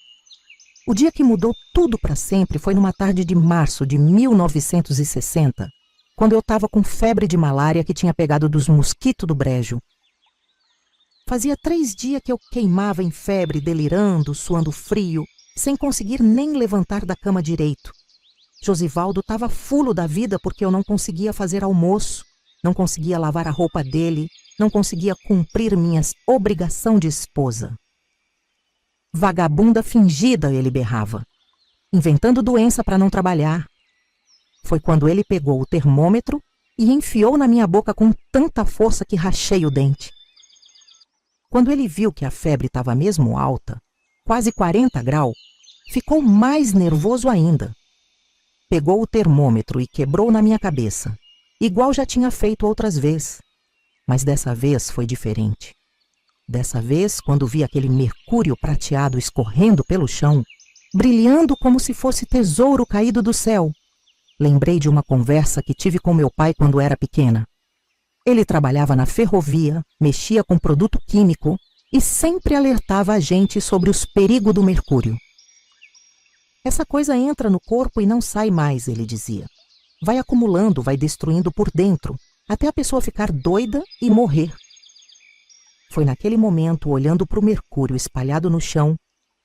O dia que mudou tudo para sempre foi numa tarde de março de 1960, quando eu estava com febre de malária que tinha pegado dos mosquitos do brejo. Fazia 3 dias que eu queimava em febre, delirando, suando frio, sem conseguir nem levantar da cama direito. Josivaldo estava fulo da vida porque eu não conseguia fazer almoço, não conseguia lavar a roupa dele, não conseguia cumprir minhas obrigações de esposa. Vagabunda fingida, ele berrava, inventando doença para não trabalhar. Foi quando ele pegou o termômetro e enfiou na minha boca com tanta força que rachei o dente. Quando ele viu que a febre estava mesmo alta, quase 40 graus, ficou mais nervoso ainda. Pegou o termômetro e quebrou na minha cabeça, igual já tinha feito outras vezes. Mas dessa vez foi diferente. Dessa vez, quando vi aquele mercúrio prateado escorrendo pelo chão, brilhando como se fosse tesouro caído do céu, lembrei de uma conversa que tive com meu pai quando era pequena. Ele trabalhava na ferrovia, mexia com produto químico e sempre alertava a gente sobre os perigos do mercúrio. Essa coisa entra no corpo e não sai mais, ele dizia. Vai acumulando, vai destruindo por dentro, até a pessoa ficar doida e morrer. Foi naquele momento, olhando para o mercúrio espalhado no chão,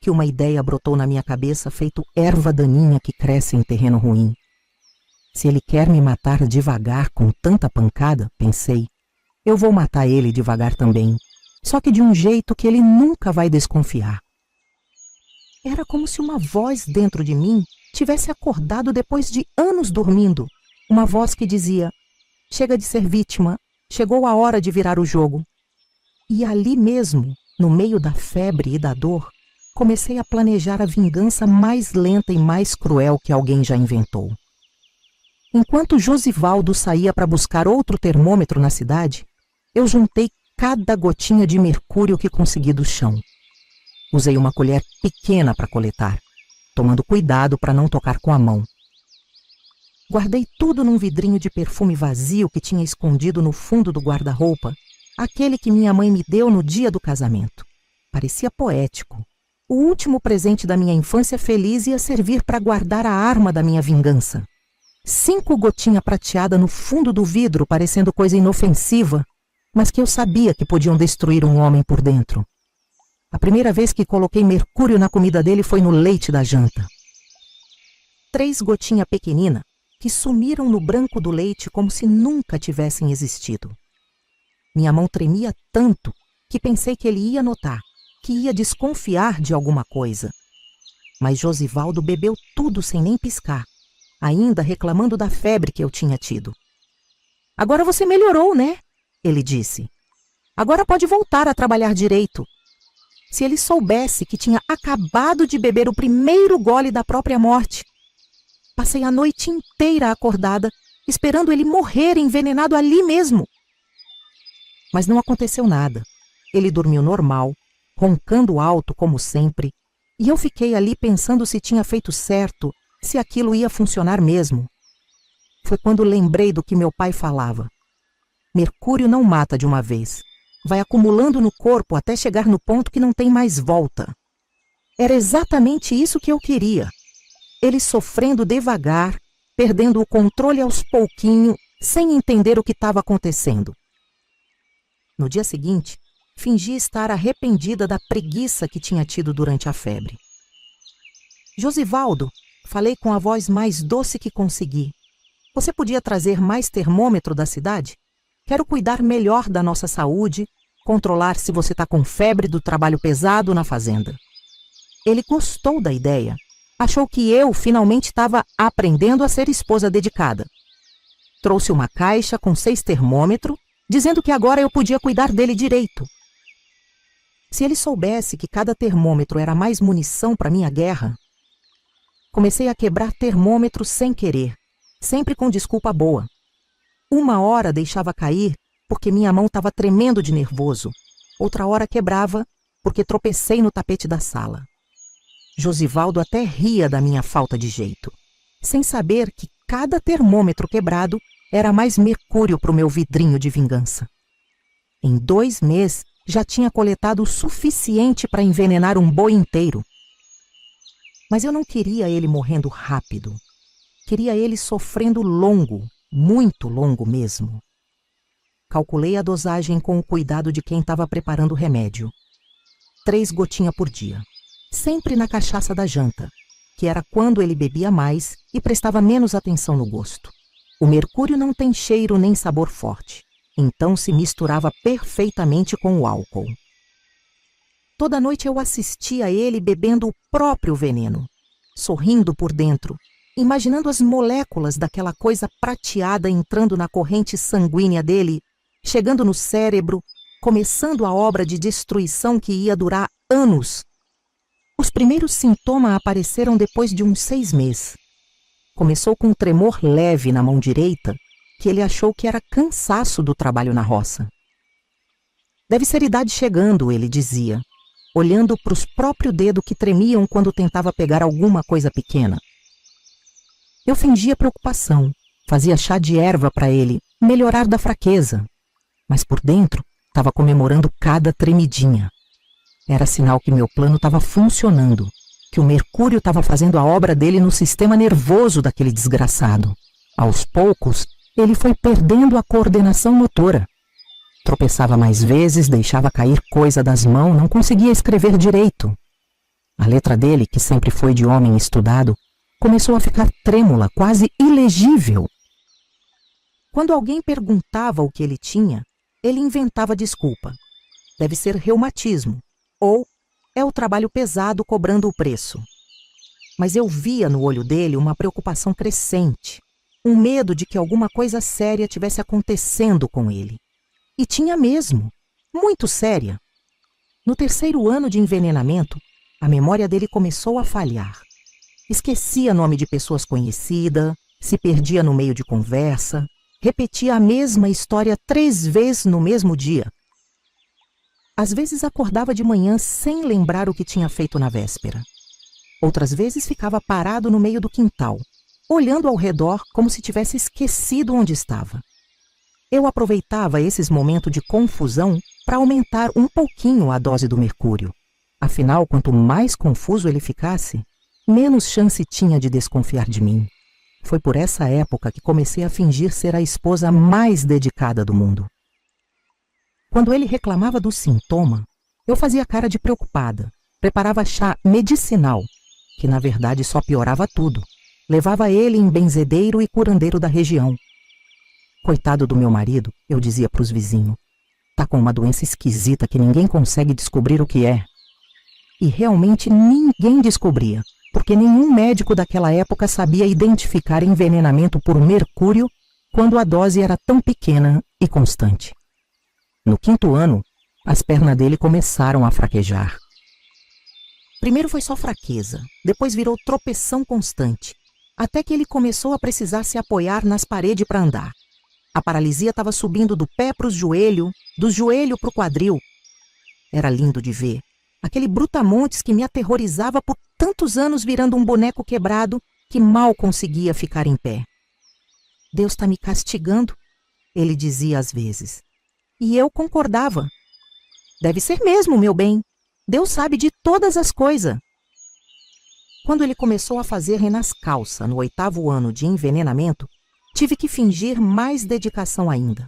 que uma ideia brotou na minha cabeça feito erva daninha que cresce em terreno ruim. Se ele quer me matar devagar com tanta pancada, pensei, eu vou matar ele devagar também, só que de um jeito que ele nunca vai desconfiar. Era como se uma voz dentro de mim tivesse acordado depois de anos dormindo, uma voz que dizia, chega de ser vítima, chegou a hora de virar o jogo. E ali mesmo, no meio da febre e da dor, comecei a planejar a vingança mais lenta e mais cruel que alguém já inventou. Enquanto Josivaldo saía para buscar outro termômetro na cidade, eu juntei cada gotinha de mercúrio que consegui do chão. Usei uma colher pequena para coletar, tomando cuidado para não tocar com a mão. Guardei tudo num vidrinho de perfume vazio que tinha escondido no fundo do guarda-roupa, aquele que minha mãe me deu no dia do casamento. Parecia poético. O último presente da minha infância feliz ia servir para guardar a arma da minha vingança. 5 gotinhas prateadas no fundo do vidro, parecendo coisa inofensiva, mas que eu sabia que podiam destruir um homem por dentro. A primeira vez que coloquei mercúrio na comida dele foi no leite da janta. 3 gotinhas pequeninas que sumiram no branco do leite como se nunca tivessem existido. Minha mão tremia tanto que pensei que ele ia notar, que ia desconfiar de alguma coisa. Mas Josivaldo bebeu tudo sem nem piscar, ainda reclamando da febre que eu tinha tido. "Agora você melhorou, né?" ele disse. "Agora pode voltar a trabalhar direito." Se ele soubesse que tinha acabado de beber o primeiro gole da própria morte. Passei a noite inteira acordada, esperando ele morrer envenenado ali mesmo. Mas não aconteceu nada. Ele dormiu normal, roncando alto como sempre, e eu fiquei ali pensando se tinha feito certo, se aquilo ia funcionar mesmo. Foi quando lembrei do que meu pai falava. Mercúrio não mata de uma vez. Vai acumulando no corpo até chegar no ponto que não tem mais volta. Era exatamente isso que eu queria. Ele sofrendo devagar, perdendo o controle aos pouquinhos, sem entender o que estava acontecendo. No dia seguinte, fingi estar arrependida da preguiça que tinha tido durante a febre. "Josivaldo", falei com a voz mais doce que consegui, "você podia trazer mais termômetro da cidade? Quero cuidar melhor da nossa saúde, controlar se você está com febre do trabalho pesado na fazenda." Ele gostou da ideia. Achou que eu finalmente estava aprendendo a ser esposa dedicada. Trouxe uma caixa com 6 termômetros, dizendo que agora eu podia cuidar dele direito. Se ele soubesse que cada termômetro era mais munição para minha guerra. Comecei a quebrar termômetros sem querer, sempre com desculpa boa. 1 hora deixava cair porque minha mão estava tremendo de nervoso. Outra hora quebrava porque tropecei no tapete da sala. Josivaldo até ria da minha falta de jeito, sem saber que cada termômetro quebrado era mais mercúrio para o meu vidrinho de vingança. Em 2 meses, já tinha coletado o suficiente para envenenar um boi inteiro. Mas eu não queria ele morrendo rápido. Queria ele sofrendo longo, muito longo mesmo. Calculei a dosagem com o cuidado de quem estava preparando o remédio. 3 gotinhas por dia. Sempre na cachaça da janta, que era quando ele bebia mais e prestava menos atenção no gosto. O mercúrio não tem cheiro nem sabor forte, então se misturava perfeitamente com o álcool. Toda noite eu assistia a ele bebendo o próprio veneno, sorrindo por dentro, imaginando as moléculas daquela coisa prateada entrando na corrente sanguínea dele, chegando no cérebro, começando a obra de destruição que ia durar anos. Os primeiros sintomas apareceram depois de uns 6 meses. Começou com um tremor leve na mão direita, que ele achou que era cansaço do trabalho na roça. "Deve ser idade chegando", ele dizia, olhando para os próprios dedos que tremiam quando tentava pegar alguma coisa pequena. Eu fingia preocupação, fazia chá de erva para ele, melhorar da fraqueza, mas por dentro estava comemorando cada tremidinha. Era sinal que meu plano estava funcionando, que o mercúrio estava fazendo a obra dele no sistema nervoso daquele desgraçado. Aos poucos, ele foi perdendo a coordenação motora. Tropeçava mais vezes, deixava cair coisa das mãos, não conseguia escrever direito. A letra dele, que sempre foi de homem estudado, começou a ficar trêmula, quase ilegível. Quando alguém perguntava o que ele tinha, ele inventava desculpa. Deve ser reumatismo, ou é o trabalho pesado cobrando o preço. Mas eu via no olho dele uma preocupação crescente, um medo de que alguma coisa séria tivesse acontecendo com ele. E tinha mesmo, muito séria. No 3º ano de envenenamento, a memória dele começou a falhar. Esquecia nome de pessoas conhecidas, se perdia no meio de conversa, repetia a mesma história 3 vezes no mesmo dia. Às vezes acordava de manhã sem lembrar o que tinha feito na véspera. Outras vezes ficava parado no meio do quintal, olhando ao redor como se tivesse esquecido onde estava. Eu aproveitava esses momentos de confusão para aumentar um pouquinho a dose do mercúrio. Afinal, quanto mais confuso ele ficasse, menos chance tinha de desconfiar de mim. Foi por essa época que comecei a fingir ser a esposa mais dedicada do mundo. Quando ele reclamava do sintoma, eu fazia cara de preocupada, preparava chá medicinal, que na verdade só piorava tudo. Levava ele em benzedeiro e curandeiro da região. Coitado do meu marido, eu dizia para os vizinhos, tá com uma doença esquisita que ninguém consegue descobrir o que é. E realmente ninguém descobria, porque nenhum médico daquela época sabia identificar envenenamento por mercúrio quando a dose era tão pequena e constante. No 5º ano, as pernas dele começaram a fraquejar. Primeiro foi só fraqueza, depois virou tropeção constante, até que ele começou a precisar se apoiar nas paredes para andar. A paralisia estava subindo do pé para o joelho, do joelho para o quadril. Era lindo de ver. Aquele brutamontes que me aterrorizava por tantos anos virando um boneco quebrado que mal conseguia ficar em pé. Deus está me castigando, ele dizia às vezes. E eu concordava. Deve ser mesmo, meu bem. Deus sabe de todas as coisas. Quando ele começou a fazer nas calças no 8º ano de envenenamento, tive que fingir mais dedicação ainda.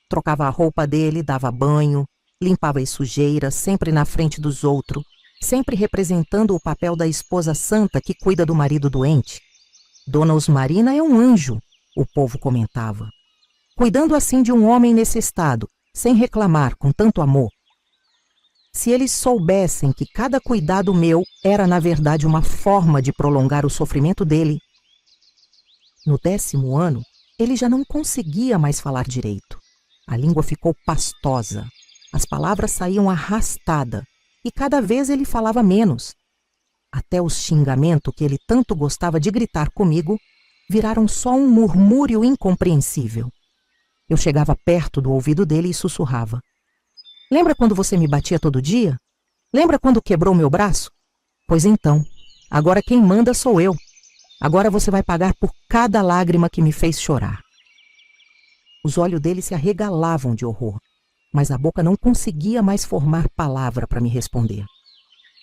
Trocava a roupa dele, dava banho, limpava as sujeiras, sempre na frente dos outros, sempre representando o papel da esposa santa que cuida do marido doente. Dona Osmarina é um anjo, o povo comentava. Cuidando assim de um homem nesse estado, sem reclamar, com tanto amor. Se eles soubessem que cada cuidado meu era, na verdade, uma forma de prolongar o sofrimento dele. No 10º ano, ele já não conseguia mais falar direito. A língua ficou pastosa, as palavras saíam arrastadas e cada vez ele falava menos. Até os xingamentos que ele tanto gostava de gritar comigo viraram só um murmúrio incompreensível. Eu chegava perto do ouvido dele e sussurrava. Lembra quando você me batia todo dia? Lembra quando quebrou meu braço? Pois então, agora quem manda sou eu. Agora você vai pagar por cada lágrima que me fez chorar. Os olhos dele se arregalavam de horror, mas a boca não conseguia mais formar palavra para me responder.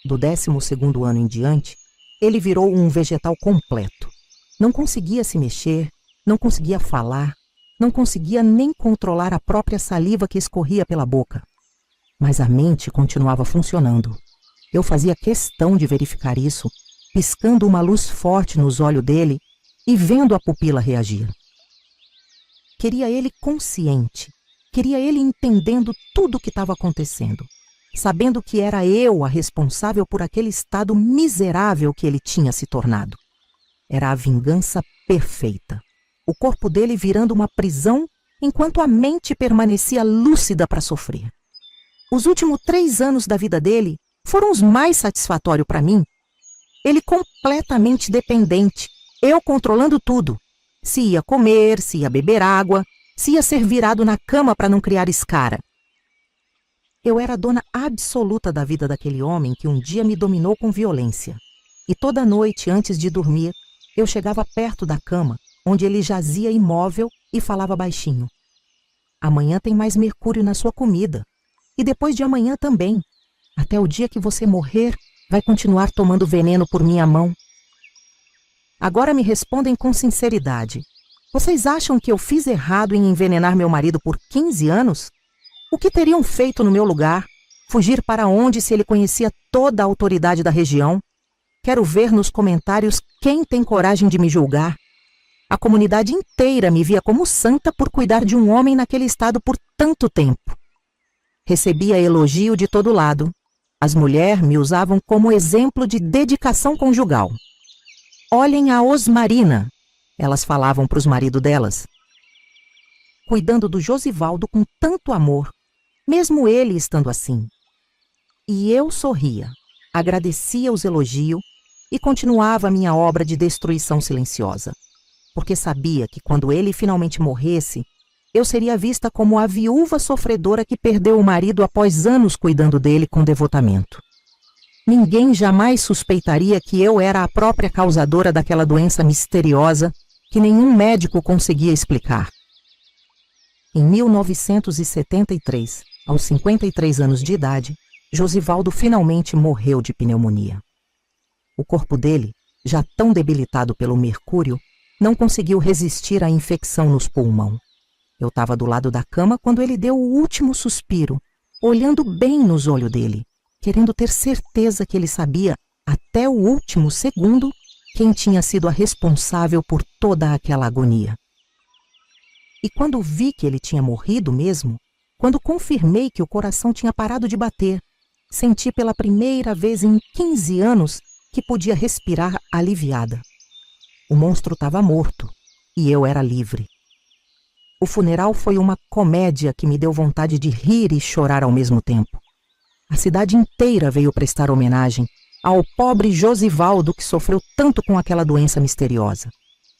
Do 12º ano em diante, ele virou um vegetal completo. Não conseguia se mexer, não conseguia falar, não conseguia nem controlar a própria saliva que escorria pela boca. Mas a mente continuava funcionando. Eu fazia questão de verificar isso, piscando uma luz forte nos olhos dele e vendo a pupila reagir. Queria ele consciente, queria ele entendendo tudo o que estava acontecendo, sabendo que era eu a responsável por aquele estado miserável que ele tinha se tornado. Era a vingança perfeita. O corpo dele virando uma prisão, enquanto a mente permanecia lúcida para sofrer. Os últimos 3 anos da vida dele foram os mais satisfatórios para mim. Ele completamente dependente, eu controlando tudo. Se ia comer, se ia beber água, se ia ser virado na cama para não criar escara. Eu era dona absoluta da vida daquele homem que um dia me dominou com violência. E toda noite, antes de dormir, eu chegava perto da cama, onde ele jazia imóvel e falava baixinho. Amanhã tem mais mercúrio na sua comida. E depois de amanhã também. Até o dia que você morrer, vai continuar tomando veneno por minha mão. Agora me respondem com sinceridade. Vocês acham que eu fiz errado em envenenar meu marido por 15 anos? O que teriam feito no meu lugar? Fugir para onde se ele conhecia toda a autoridade da região? Quero ver nos comentários quem tem coragem de me julgar. A comunidade inteira me via como santa por cuidar de um homem naquele estado por tanto tempo. Recebia elogio de todo lado. As mulheres me usavam como exemplo de dedicação conjugal. Olhem a Osmarina, elas falavam para os maridos delas. Cuidando do Josivaldo com tanto amor, mesmo ele estando assim. E eu sorria, agradecia os elogios e continuava a minha obra de destruição silenciosa. Porque sabia que quando ele finalmente morresse, eu seria vista como a viúva sofredora que perdeu o marido após anos cuidando dele com devotamento. Ninguém jamais suspeitaria que eu era a própria causadora daquela doença misteriosa que nenhum médico conseguia explicar. Em 1973, aos 53 anos de idade, Josivaldo finalmente morreu de pneumonia. O corpo dele, já tão debilitado pelo mercúrio, não conseguiu resistir à infecção nos pulmões. Eu estava do lado da cama quando ele deu o último suspiro, olhando bem nos olhos dele, querendo ter certeza que ele sabia, até o último segundo, quem tinha sido a responsável por toda aquela agonia. E quando vi que ele tinha morrido mesmo, quando confirmei que o coração tinha parado de bater, senti pela primeira vez em 15 anos que podia respirar aliviada. O monstro estava morto e eu era livre. O funeral foi uma comédia que me deu vontade de rir e chorar ao mesmo tempo. A cidade inteira veio prestar homenagem ao pobre Josivaldo que sofreu tanto com aquela doença misteriosa.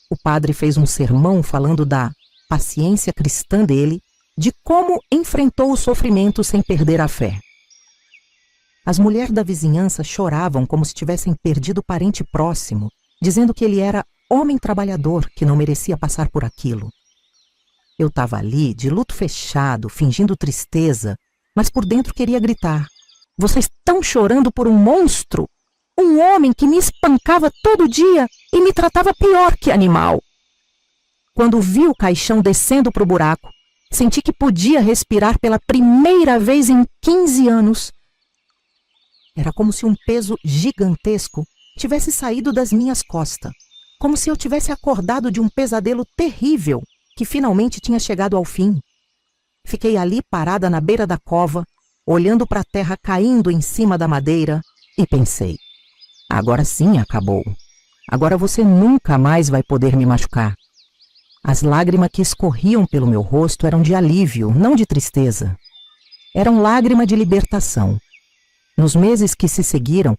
O padre fez um sermão falando da paciência cristã dele, de como enfrentou o sofrimento sem perder a fé. As mulheres da vizinhança choravam como se tivessem perdido parente próximo, dizendo que ele era homem trabalhador que não merecia passar por aquilo. Eu estava ali, de luto fechado, fingindo tristeza, mas por dentro queria gritar: vocês estão chorando por um monstro? Um homem que me espancava todo dia e me tratava pior que animal. Quando vi o caixão descendo para o buraco, senti que podia respirar pela primeira vez em 15 anos. Era como se um peso gigantesco tivesse saído das minhas costas, como se eu tivesse acordado de um pesadelo terrível que finalmente tinha chegado ao fim. Fiquei ali parada na beira da cova, olhando para a terra caindo em cima da madeira, e pensei: agora sim acabou. Agora você nunca mais vai poder me machucar. As lágrimas que escorriam pelo meu rosto eram de alívio, não de tristeza. Eram lágrimas de libertação. Nos meses que se seguiram,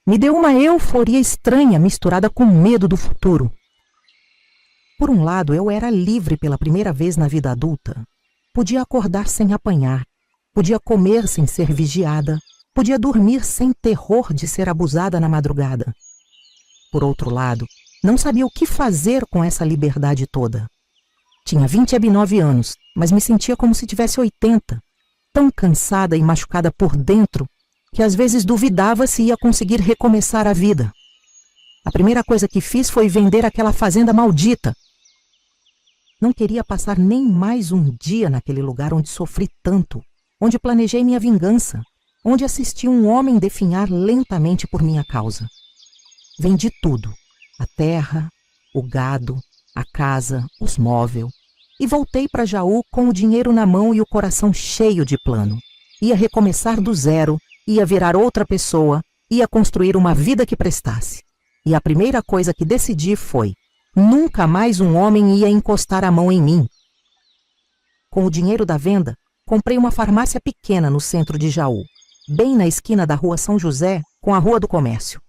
me deu uma euforia estranha misturada com medo do futuro. Por um lado, eu era livre pela primeira vez na vida adulta. Podia acordar sem apanhar, podia comer sem ser vigiada, podia dormir sem terror de ser abusada na madrugada. Por outro lado, não sabia o que fazer com essa liberdade toda. Tinha 29 anos, mas me sentia como se tivesse 80, tão cansada e machucada por dentro que às vezes duvidava se ia conseguir recomeçar a vida. A primeira coisa que fiz foi vender aquela fazenda maldita. Não queria passar nem mais um dia naquele lugar onde sofri tanto, onde planejei minha vingança, onde assisti um homem definhar lentamente por minha causa. Vendi tudo: a terra, o gado, a casa, os móveis, e voltei para Jaú com o dinheiro na mão e o coração cheio de plano. Ia recomeçar do zero, ia virar outra pessoa, ia construir uma vida que prestasse. E a primeira coisa que decidi foi: nunca mais um homem ia encostar a mão em mim. Com o dinheiro da venda, comprei uma farmácia pequena no centro de Jaú, bem na esquina da Rua São José com a Rua do Comércio.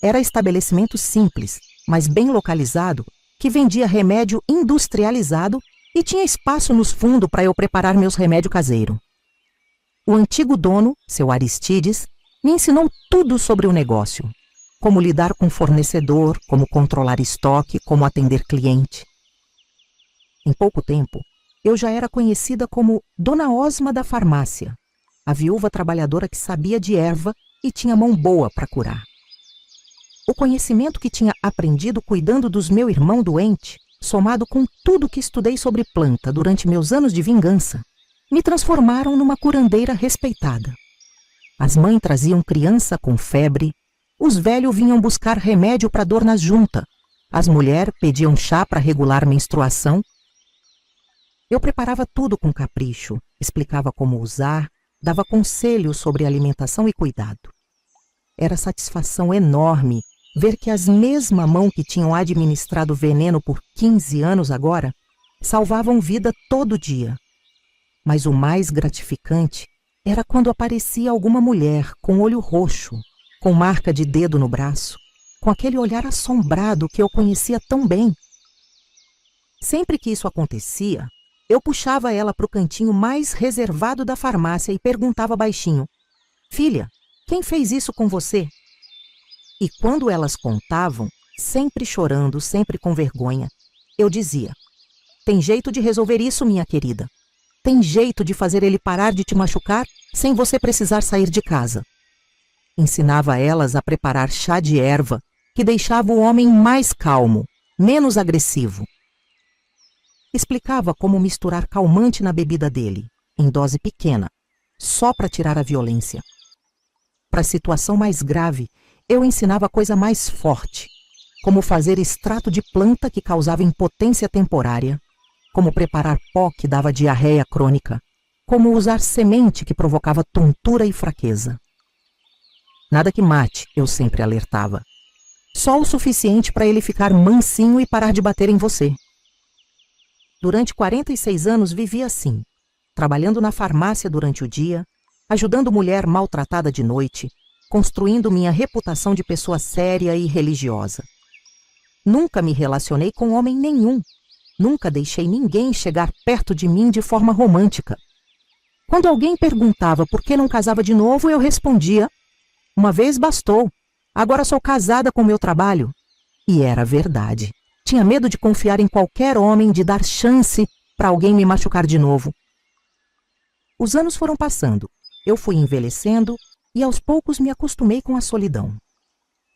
Era estabelecimento simples, mas bem localizado, que vendia remédio industrializado e tinha espaço nos fundos para eu preparar meus remédios caseiros. O antigo dono, seu Aristides, me ensinou tudo sobre o negócio: como lidar com fornecedor, como controlar estoque, como atender cliente. Em pouco tempo, eu já era conhecida como Dona Osma da farmácia, a viúva trabalhadora que sabia de erva e tinha mão boa para curar. O conhecimento que tinha aprendido cuidando dos meu irmão doente, somado com tudo que estudei sobre planta durante meus anos de vingança, me transformaram numa curandeira respeitada. As mães traziam criança com febre, os velhos vinham buscar remédio para dor nas juntas, as mulheres pediam chá para regular menstruação. Eu preparava tudo com capricho, explicava como usar, dava conselhos sobre alimentação e cuidado. Era satisfação enorme ver que as mesmas mãos que tinham administrado veneno por 15 anos agora salvavam vida todo dia. Mas o mais gratificante era quando aparecia alguma mulher com olho roxo, com marca de dedo no braço, com aquele olhar assombrado que eu conhecia tão bem. Sempre que isso acontecia, eu puxava ela para o cantinho mais reservado da farmácia e perguntava baixinho: "Filha, quem fez isso com você?" E quando elas contavam, sempre chorando, sempre com vergonha, eu dizia: "Tem jeito de resolver isso, minha querida. Tem jeito de fazer ele parar de te machucar sem você precisar sair de casa." Ensinava elas a preparar chá de erva que deixava o homem mais calmo, menos agressivo. Explicava como misturar calmante na bebida dele, em dose pequena, só para tirar a violência. Para a situação mais grave, eu ensinava coisa mais forte, como fazer extrato de planta que causava impotência temporária, como preparar pó que dava diarreia crônica, como usar semente que provocava tontura e fraqueza. Nada que mate, eu sempre alertava. Só o suficiente para ele ficar mansinho e parar de bater em você. Durante 46 anos vivi assim, trabalhando na farmácia durante o dia, ajudando mulher maltratada de noite, construindo minha reputação de pessoa séria e religiosa. Nunca me relacionei com homem nenhum. Nunca deixei ninguém chegar perto de mim de forma romântica. Quando alguém perguntava por que não casava de novo, eu respondia: uma vez bastou, agora sou casada com meu trabalho. E era verdade. Tinha medo de confiar em qualquer homem, de dar chance para alguém me machucar de novo. Os anos foram passando, eu fui envelhecendo e aos poucos me acostumei com a solidão.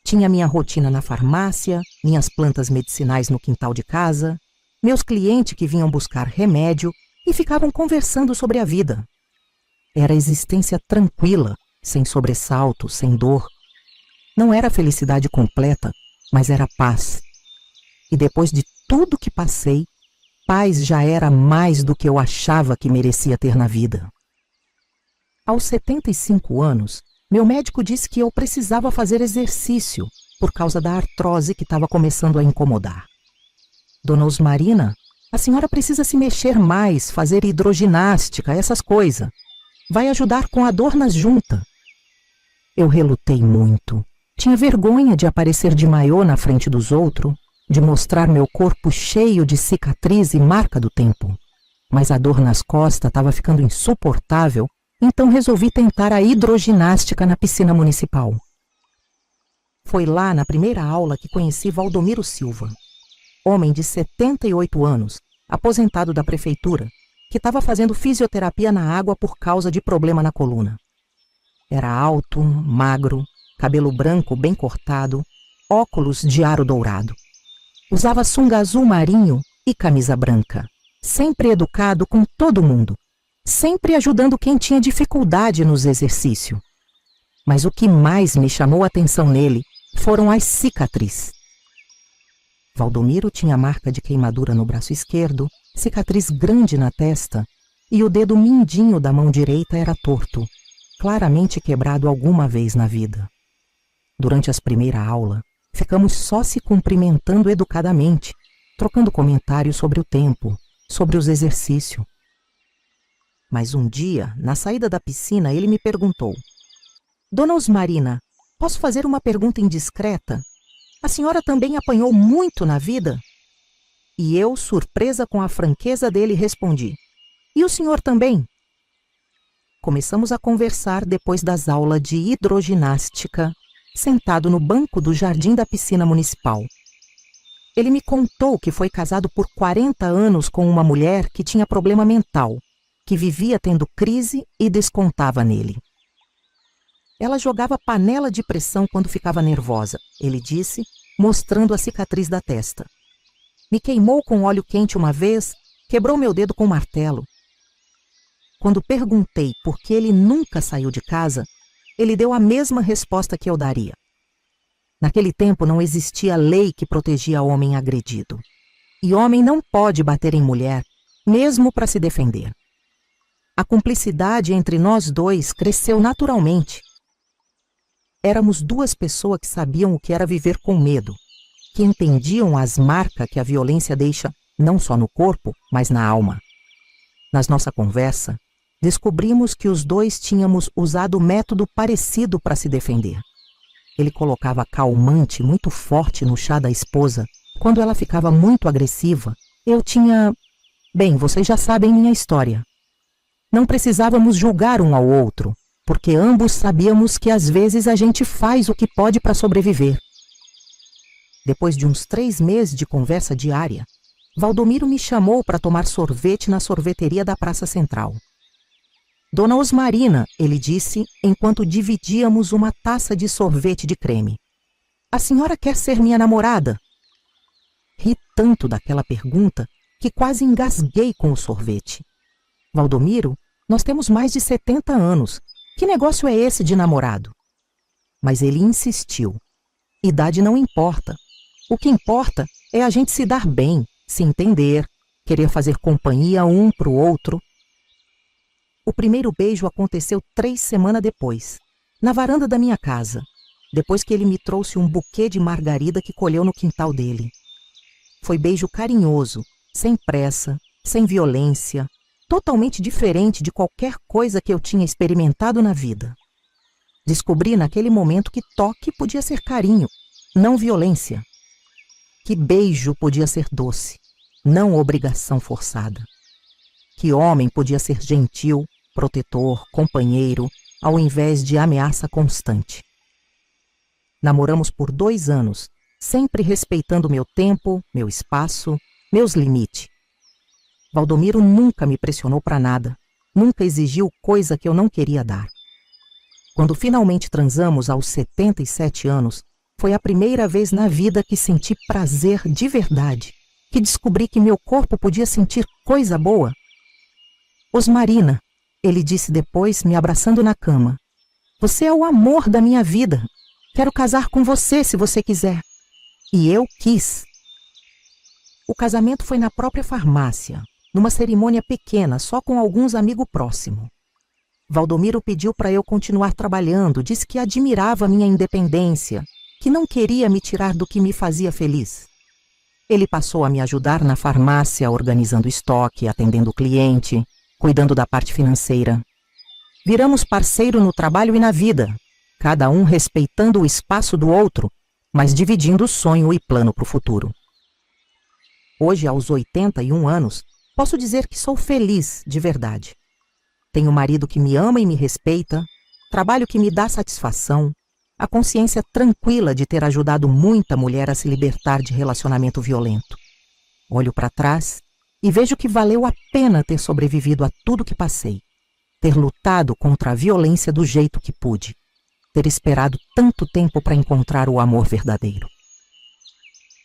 Tinha minha rotina na farmácia, minhas plantas medicinais no quintal de casa, meus clientes que vinham buscar remédio e ficavam conversando sobre a vida. Era existência tranquila, sem sobressalto, sem dor. Não era felicidade completa, mas era paz. E depois de tudo que passei, paz já era mais do que eu achava que merecia ter na vida. Aos 75 anos, meu médico disse que eu precisava fazer exercício por causa da artrose que estava começando a incomodar. Dona Osmarina, a senhora precisa se mexer mais, fazer hidroginástica, essas coisas. Vai ajudar com a dor nas juntas. Eu relutei muito. Tinha vergonha de aparecer de maiô na frente dos outros, de mostrar meu corpo cheio de cicatriz e marca do tempo. Mas a dor nas costas estava ficando insuportável, então resolvi tentar a hidroginástica na piscina municipal. Foi lá, na primeira aula, que conheci Valdomiro Silva, homem de 78 anos, aposentado da prefeitura, que estava fazendo fisioterapia na água por causa de problema na coluna. Era alto, magro, cabelo branco bem cortado, óculos de aro dourado. Usava sunga azul marinho e camisa branca, sempre educado com todo mundo, sempre ajudando quem tinha dificuldade nos exercícios. Mas o que mais me chamou a atenção nele foram as cicatrizes. Valdomiro tinha marca de queimadura no braço esquerdo, cicatriz grande na testa, e o dedo mindinho da mão direita era torto, claramente quebrado alguma vez na vida. Durante as primeiras aulas, ficamos só se cumprimentando educadamente, trocando comentários sobre o tempo, sobre os exercícios. Mas um dia, na saída da piscina, ele me perguntou: Dona Osmarina, posso fazer uma pergunta indiscreta? A senhora também apanhou muito na vida? E eu, surpresa com a franqueza dele, respondi: e o senhor também? Começamos a conversar depois das aulas de hidroginástica, sentado no banco do jardim da piscina municipal. Ele me contou que foi casado por 40 anos com uma mulher que tinha problema mental, que vivia tendo crise e descontava nele. Ela jogava panela de pressão quando ficava nervosa, ele disse, mostrando a cicatriz da testa. Me queimou com óleo quente uma vez, quebrou meu dedo com um martelo. Quando perguntei por que ele nunca saiu de casa, ele deu a mesma resposta que eu daria. Naquele tempo não existia lei que protegia homem agredido. E homem não pode bater em mulher, mesmo para se defender. A cumplicidade entre nós dois cresceu naturalmente. Éramos duas pessoas que sabiam o que era viver com medo, que entendiam as marcas que a violência deixa não só no corpo, mas na alma. Nas nossa conversa, descobrimos que os dois tínhamos usado método parecido para se defender. Ele colocava calmante muito forte no chá da esposa. Quando ela ficava muito agressiva, eu tinha... Bem, vocês já sabem minha história. Não precisávamos julgar um ao outro, porque ambos sabíamos que às vezes a gente faz o que pode para sobreviver. Depois de uns 3 meses de conversa diária, Valdomiro me chamou para tomar sorvete na sorveteria da Praça Central. Dona Osmarina, ele disse, enquanto dividíamos uma taça de sorvete de creme. A senhora quer ser minha namorada? Ri tanto daquela pergunta que quase engasguei com o sorvete. Valdomiro, nós temos mais de 70 anos. Que negócio é esse de namorado? Mas ele insistiu. Idade não importa. O que importa é a gente se dar bem, se entender, querer fazer companhia um para o outro. O primeiro beijo aconteceu 3 semanas depois, na varanda da minha casa, depois que ele me trouxe um buquê de margarida que colheu no quintal dele. Foi beijo carinhoso, sem pressa, sem violência, totalmente diferente de qualquer coisa que eu tinha experimentado na vida. Descobri naquele momento que toque podia ser carinho, não violência. Que beijo podia ser doce, não obrigação forçada. Que homem podia ser gentil, protetor, companheiro, ao invés de ameaça constante. Namoramos por 2 anos, sempre respeitando meu tempo, meu espaço, meus limites. Valdomiro nunca me pressionou para nada, nunca exigiu coisa que eu não queria dar. Quando finalmente transamos aos 77 anos, foi a primeira vez na vida que senti prazer de verdade, que descobri que meu corpo podia sentir coisa boa. Osmarina, ele disse depois, me abraçando na cama. Você é o amor da minha vida. Quero casar com você se você quiser. E eu quis. O casamento foi na própria farmácia, numa cerimônia pequena, só com alguns amigos próximos. Valdomiro pediu para eu continuar trabalhando, disse que admirava minha independência, que não queria me tirar do que me fazia feliz. Ele passou a me ajudar na farmácia, organizando estoque, atendendo o cliente, cuidando da parte financeira. Viramos parceiro no trabalho e na vida, cada um respeitando o espaço do outro, mas dividindo o sonho e plano para o futuro. Hoje, aos 81 anos, posso dizer que sou feliz de verdade. Tenho um marido que me ama e me respeita, trabalho que me dá satisfação, a consciência tranquila de ter ajudado muita mulher a se libertar de relacionamento violento. Olho para trás e vejo que valeu a pena ter sobrevivido a tudo que passei, ter lutado contra a violência do jeito que pude, ter esperado tanto tempo para encontrar o amor verdadeiro.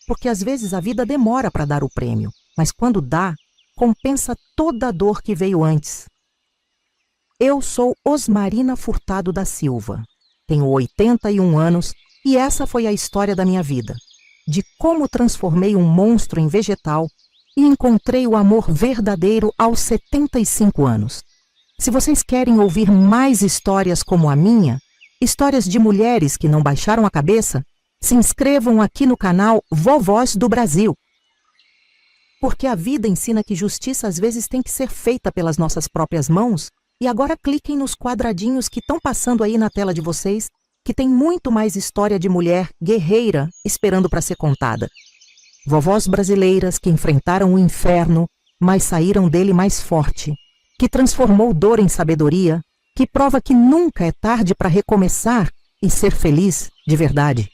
Porque às vezes a vida demora para dar o prêmio, mas quando dá, compensa toda a dor que veio antes. Eu sou Osmarina Furtado da Silva, tenho 81 anos e essa foi a história da minha vida, de como transformei um monstro em vegetal e encontrei o amor verdadeiro aos 75 anos. Se vocês querem ouvir mais histórias como a minha, histórias de mulheres que não baixaram a cabeça, se inscrevam aqui no canal Vovós do Brasil. Porque a vida ensina que justiça às vezes tem que ser feita pelas nossas próprias mãos. E agora cliquem nos quadradinhos que estão passando aí na tela de vocês, que tem muito mais história de mulher guerreira esperando para ser contada. Vovós brasileiras que enfrentaram o inferno, mas saíram dele mais forte, que transformou dor em sabedoria, que prova que nunca é tarde para recomeçar e ser feliz de verdade.